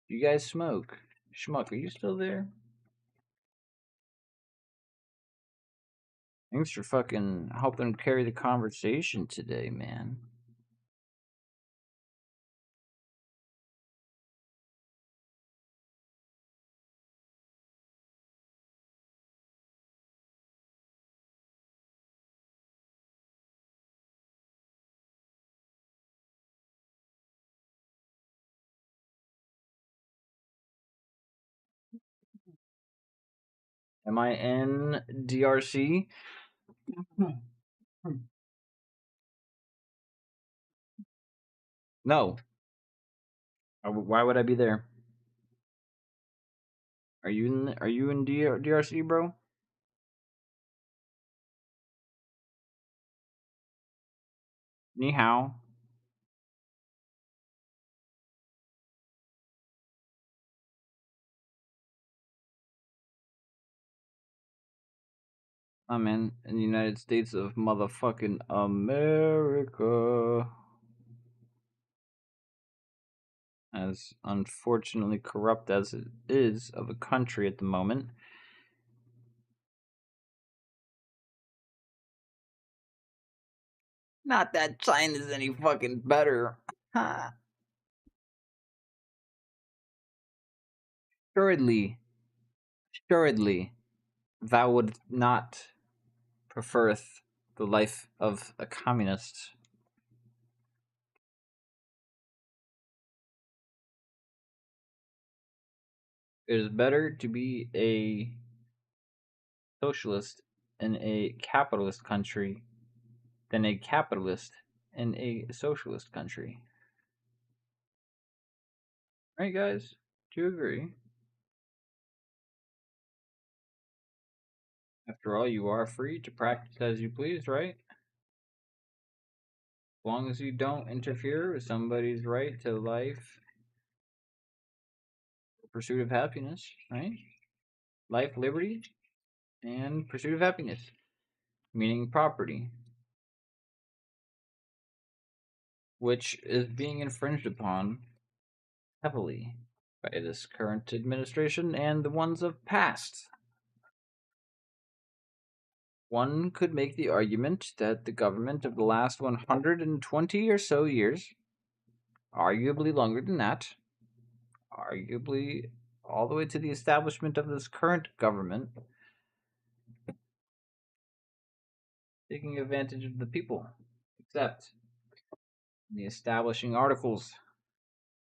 You guys smoke? Schmuck, are you still there? Thanks for fucking helping carry the conversation today, man. Am I in DRC? No. Why would I be there? Are you in DRC, bro? Ni hao. I'm in the United States of motherfucking America. As unfortunately corrupt as it is of a country at the moment. Not that China's any fucking better. Assuredly, assuredly, thou would not prefereth the life of a communist. It is better to be a socialist in a capitalist country than a capitalist in a socialist country. Right, guys? Do you agree? After all, you are free to practice as you please, right? As long as you don't interfere with somebody's right to life, pursuit of happiness, right? Life, liberty, and pursuit of happiness, meaning property, which is being infringed upon heavily by this current administration and the ones of past. One could make the argument that the government of the last 120 or so years, arguably longer than that, arguably all the way to the establishment of this current government, taking advantage of the people. Except in the establishing articles,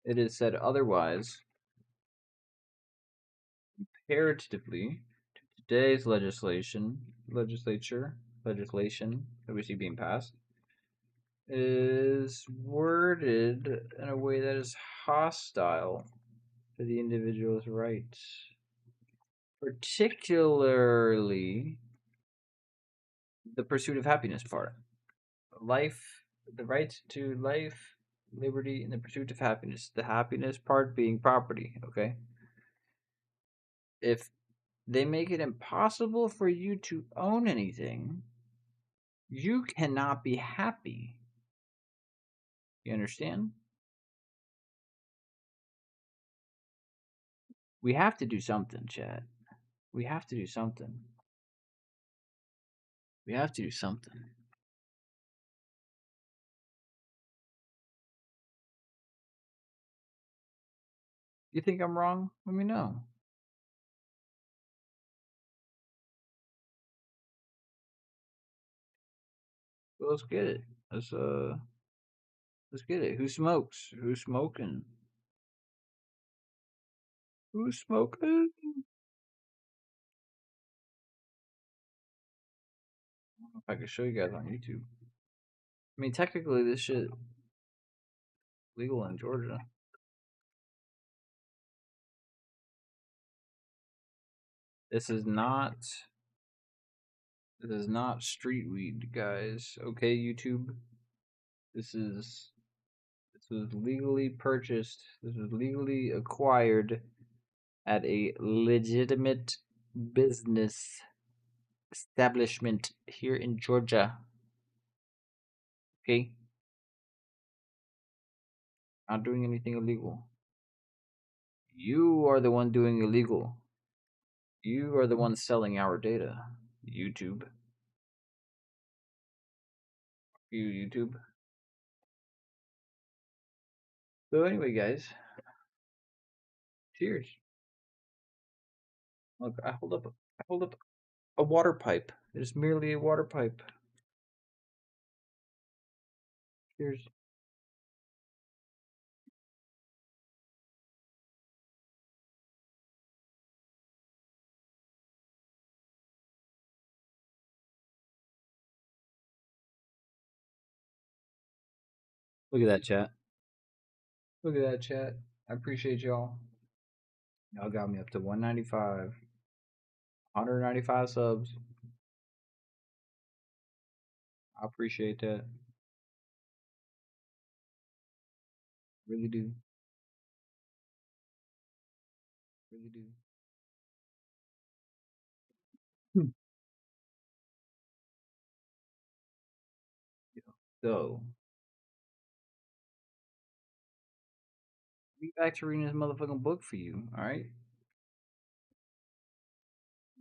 it is said otherwise, comparatively to today's legislation that we see being passed, is worded in a way that is hostile to the individual's rights, particularly the pursuit of happiness part. life, the right to life, liberty, and the pursuit of happiness. The happiness part being property, okay? If they make it impossible for you to own anything, you cannot be happy. You understand? We have to do something, Chad. We have to do something. We have to do something. You think I'm wrong? Let me know. Well, let's get it. Let's get it. Who smokes? Who's smoking? Who's smoking? If I could show you guys on YouTube. I mean, technically, this shit legal in Georgia. This is not. This is not street weed, guys. Okay, YouTube. This is. This was legally purchased. This was legally acquired at a legitimate business establishment here in Georgia. Okay, not doing anything illegal. You are the one doing illegal. You are the one selling our data. YouTube. You, YouTube. So anyway, guys, cheers. Look, I hold up a water pipe. It is merely a water pipe. Cheers. Look at that chat. Look at that chat. I appreciate y'all. Y'all got me up to 195. 195 subs. I appreciate that. Really do. Really do. Hmm. Yeah. So, be back to reading this motherfucking book for you, alright?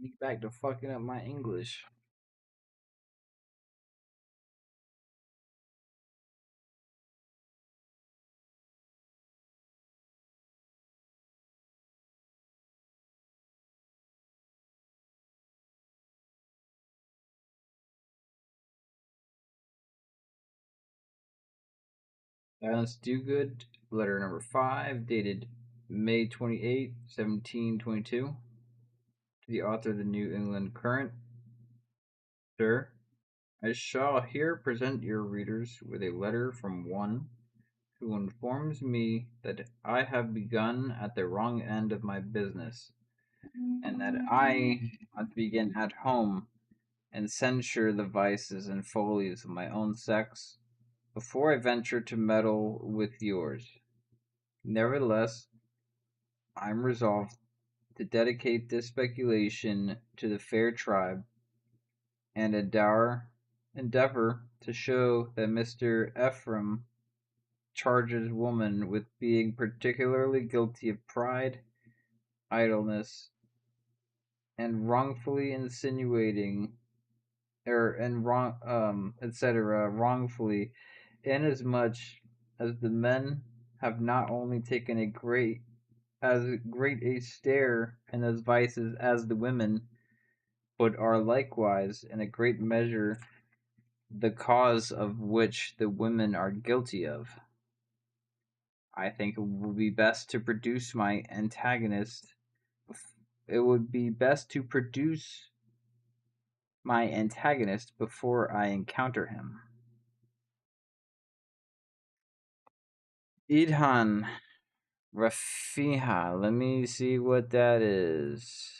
Be back to fucking up my English. Let's do good. Letter number 5, dated May 28th, 1722. To the author of the New England Current. Sir, I shall here present your readers with a letter from one who informs me that I have begun at the wrong end of my business, and that I ought to begin at home and censure the vices and follies of my own sex before I venture to meddle with yours. Nevertheless, I am resolved to dedicate this speculation to the fair tribe, and endeavor to show that Mr. Ephraim charges woman with being particularly guilty of pride, idleness, and wrongfully insinuating and wrong etc. wrongfully, inasmuch as the men have not only taken great a stare in those vices as the women, but are likewise in a great measure the cause of which the women are guilty of. I think it would be best to produce my antagonist. It would be best to produce my antagonist before I encounter him. Idhan Rafiha. Let me see what that is.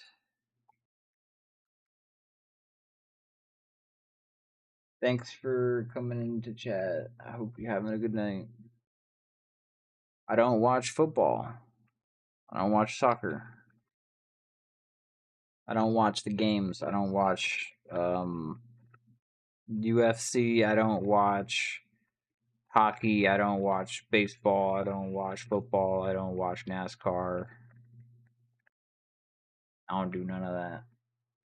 Thanks for coming into chat. I hope you're having a good night. I don't watch football. I don't watch soccer. I don't watch the games. I don't watch UFC. I don't watch hockey. I don't watch baseball. I don't watch football. I don't watch NASCAR. I don't do none of that.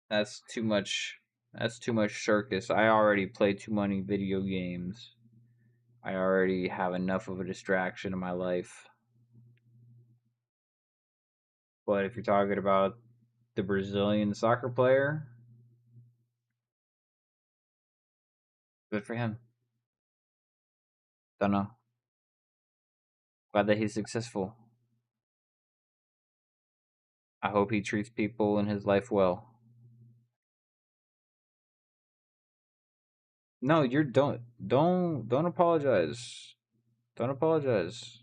That's too much. That's too much circus. I already play too many video games. I already have enough of a distraction in my life. But if you're talking about the Brazilian soccer player, good for him. Don't know. Glad that he's successful. I hope he treats people in his life well. No, you're don't apologize. Don't apologize.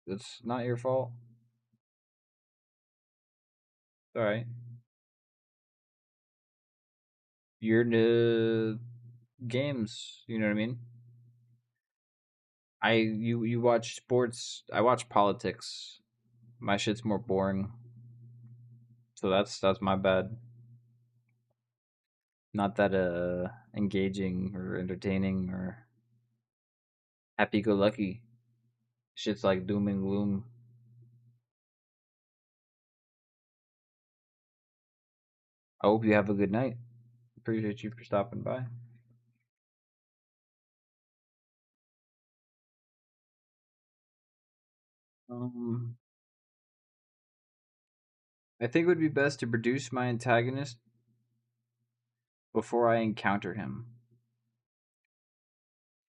It's not your fault. It's all right. You're the games. You know what I mean? You watch sports. I watch politics. My shit's more boring. So that's my bad. Not that engaging or entertaining or happy go lucky. Shit's like doom and gloom. I hope you have a good night. Appreciate you for stopping by. Um, I think it would be best to produce my antagonist before I encounter him.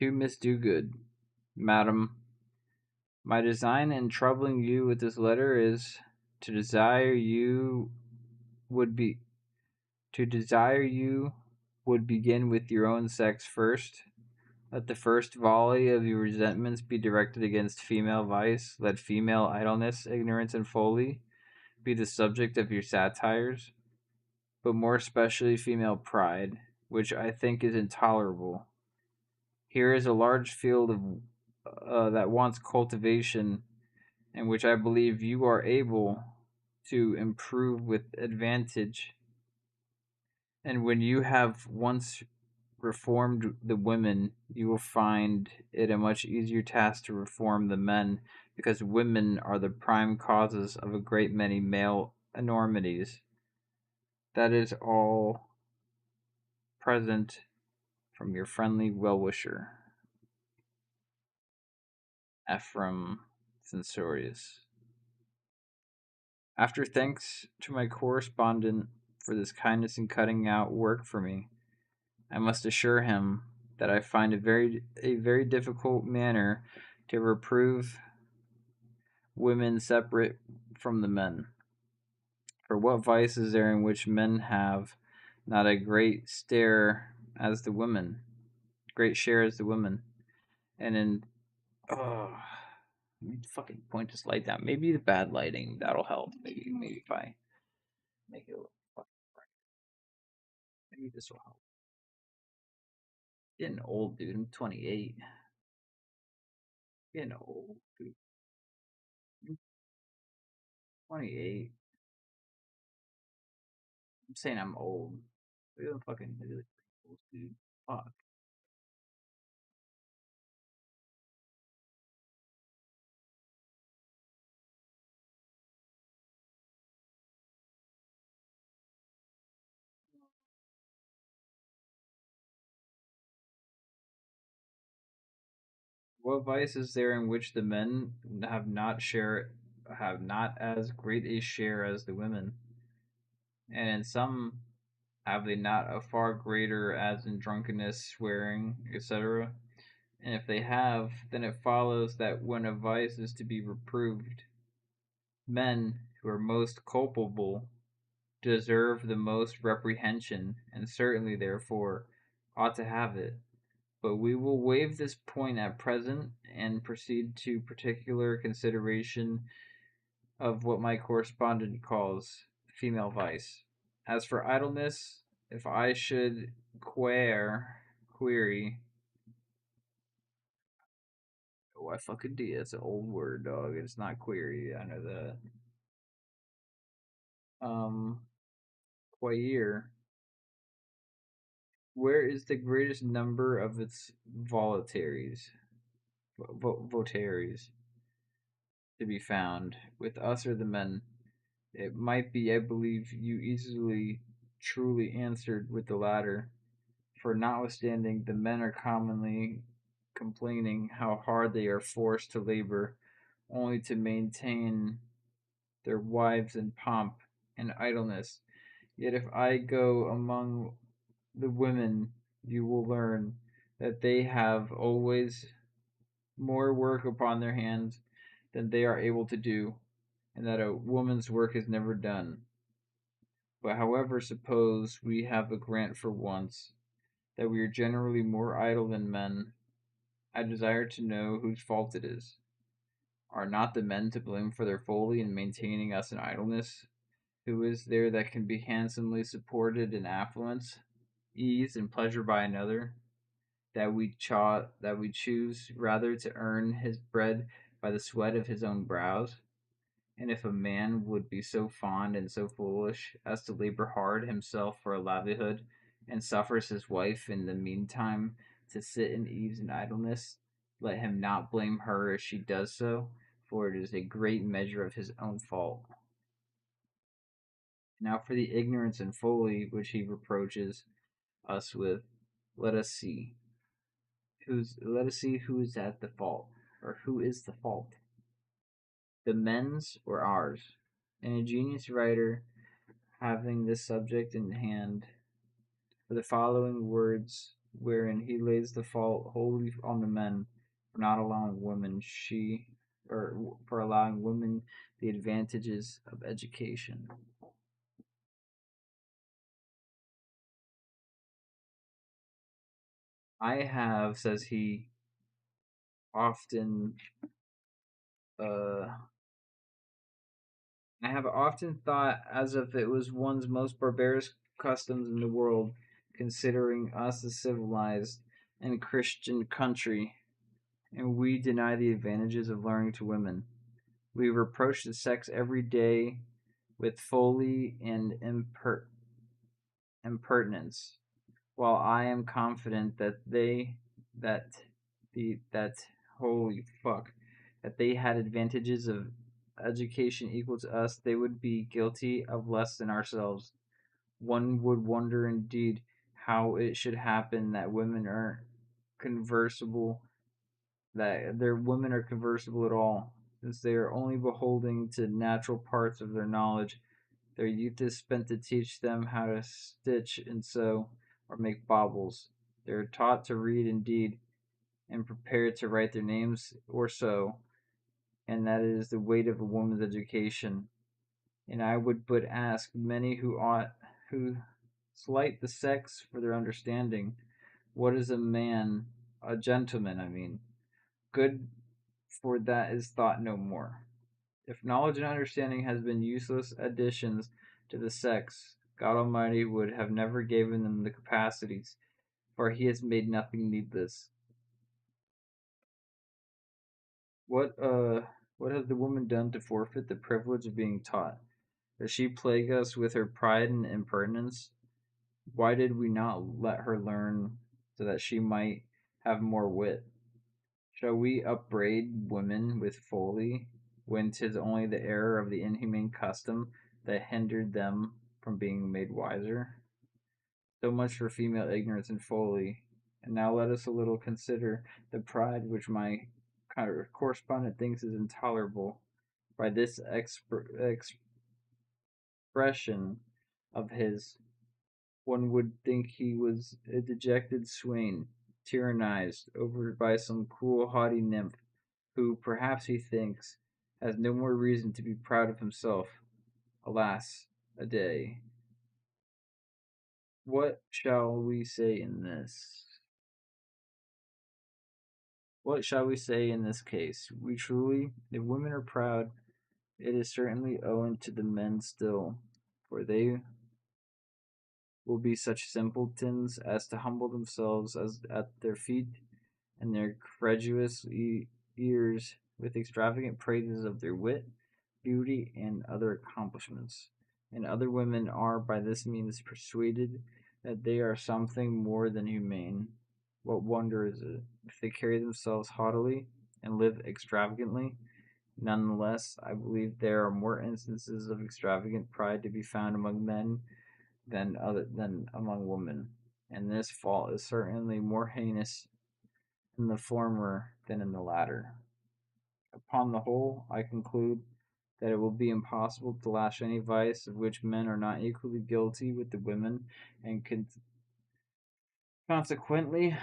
To Miss Dogood, Madam, my design in troubling you with this letter is to desire you would be to desire you would begin with your own sex first. Let the first volley of your resentments be directed against female vice. Let female idleness, ignorance, and folly be the subject of your satires, but more especially female pride, which I think is intolerable. Here is a large field of that wants cultivation, and which I believe you are able to improve with advantage. And when you have once reformed the women, you will find it a much easier task to reform the men, because women are the prime causes of a great many male enormities. That is all present from your friendly well wisher, Ephraim Censorius. After thanks to my correspondent for this kindness in cutting out work for me, I must assure him that I find a very difficult manner to reprove women separate from the men. For what vice is there in which men have not a great stare as the women, great share as the women, and in oh, fucking point this light down. Maybe the bad lighting that'll help. Maybe if I make it a little fucking bright, maybe this will help. Getting old, dude. I'm 28. Getting old, dude. I'm 28. I'm saying I'm old. Look at the fucking wrinkles, dude. Fuck. What vice is there in which the men have not as great a share as the women? And in some have they not a far greater, as in drunkenness, swearing, etc.? And if they have, then it follows that when a vice is to be reproved, men who are most culpable deserve the most reprehension, and certainly, therefore, ought to have it. But we will waive this point at present and proceed to particular consideration of what my correspondent calls female vice. As for idleness, if I should query, oh, I fucking do. That's an old word, dog. It's not query. I know that. Um, queer. Where is the greatest number of its volataries, votaries to be found? With us or the men? It might be, I believe, you easily truly answered with the latter. For notwithstanding the men are commonly complaining how hard they are forced to labor, only to maintain their wives in pomp and idleness. Yet if I go among the women, you will learn that they have always more work upon their hands than they are able to do, and that a woman's work is never done. But however, suppose we have a grant for once that we are generally more idle than men. I desire to know whose fault it is. Are not the men to blame for their folly in maintaining us in idleness? Who is there that can be handsomely supported in affluence, ease, and pleasure by another? That we choose rather to earn his bread by the sweat of his own brows? And if a man would be so fond and so foolish as to labor hard himself for a livelihood, and suffers his wife in the meantime to sit in ease and idleness, let him not blame her if she does so, for it is a great measure of his own fault. Now for the ignorance and folly which he reproaches us with, let us see let us see who is at the fault, or who is the fault, the men's or ours. An ingenious writer, having this subject in hand, for the following words, wherein he lays the fault wholly on the men for not allowing women or for allowing women the advantages of education. I have, says he, often uh I have often thought as if it was one's most barbarous customs in the world, considering us a civilized and Christian country, and we deny the advantages of learning to women. We reproach the sex every day with folly and impertinence, while I am confident that that holy fuck, that they had advantages of education equal to us, they would be guilty of less than ourselves. One would wonder indeed how it should happen that women are conversable that their women are conversable at all, since they are only beholding to natural parts of their knowledge. Their youth is spent to teach them how to stitch and sew, or make baubles. They are taught to read indeed, and prepared to write their names or so, and that is the weight of a woman's education. And I would but ask many who slight the sex for their understanding, what is a man, a gentleman, I mean, good for that is thought no more. If knowledge and understanding has been useless additions to the sex, God Almighty would have never given them the capacities, for he has made nothing needless. What what has the woman done to forfeit the privilege of being taught? Does she plague us with her pride and impertinence? Why did we not let her learn so that she might have more wit? Shall we upbraid women with folly, when 'tis only the error of the inhumane custom that hindered them from being made wiser? So much for female ignorance and folly. And now let us a little consider the pride which my correspondent thinks is intolerable. By this expression of his, one would think he was a dejected swain, tyrannized over by some cruel haughty nymph, who, perhaps he thinks, has no more reason to be proud of himself. Alas, a day. What shall we say in this? What shall we say in this case? We truly, if women are proud, it is certainly owing to the men still, for they will be such simpletons as to humble themselves as at their feet and their credulous ears with extravagant praises of their wit, beauty, and other accomplishments. And other women are by this means persuaded that they are something more than humane. What wonder is it if they carry themselves haughtily and live extravagantly? Nonetheless, I believe there are more instances of extravagant pride to be found among men than among women, and this fault is certainly more heinous in the former than in the latter. Upon the whole, I conclude that it will be impossible to lash any vice of which men are not equally guilty with the women, and consequently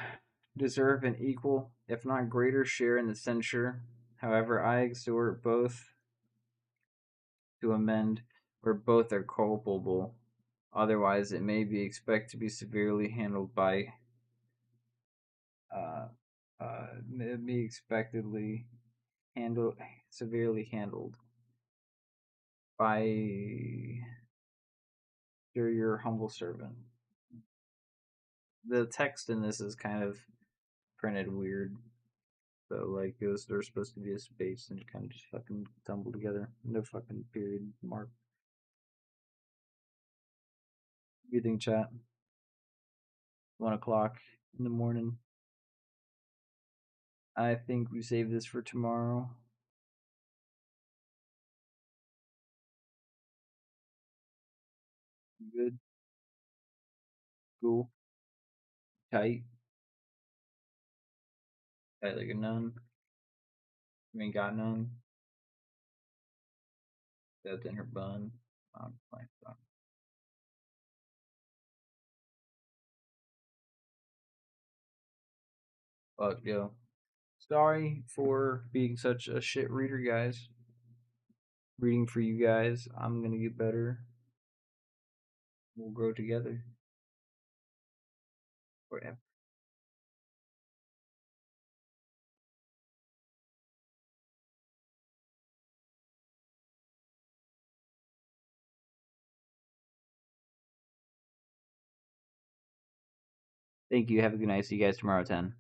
deserve an equal, if not greater, share in the censure. However, I exhort both to amend where both are culpable. Otherwise, it may be expected to be severely handled by uh, be expectedly handled severely handled by your humble servant. The text in this is kind of printed weird. So like it was there's supposed to be a space and it kind of just fucking tumbled together. No fucking period mark. What do you think, chat? 1 o'clock in the morning. I think we save this for tomorrow. Good. Cool. Tight. Tight like a nun. You ain't got none. That's in her bun. I'm like, fuck, yo. Sorry for being such a shit reader, guys. Reading for you guys. I'm gonna get better. We'll grow together. Forever. Thank you. Have a good night. See you guys tomorrow at 10.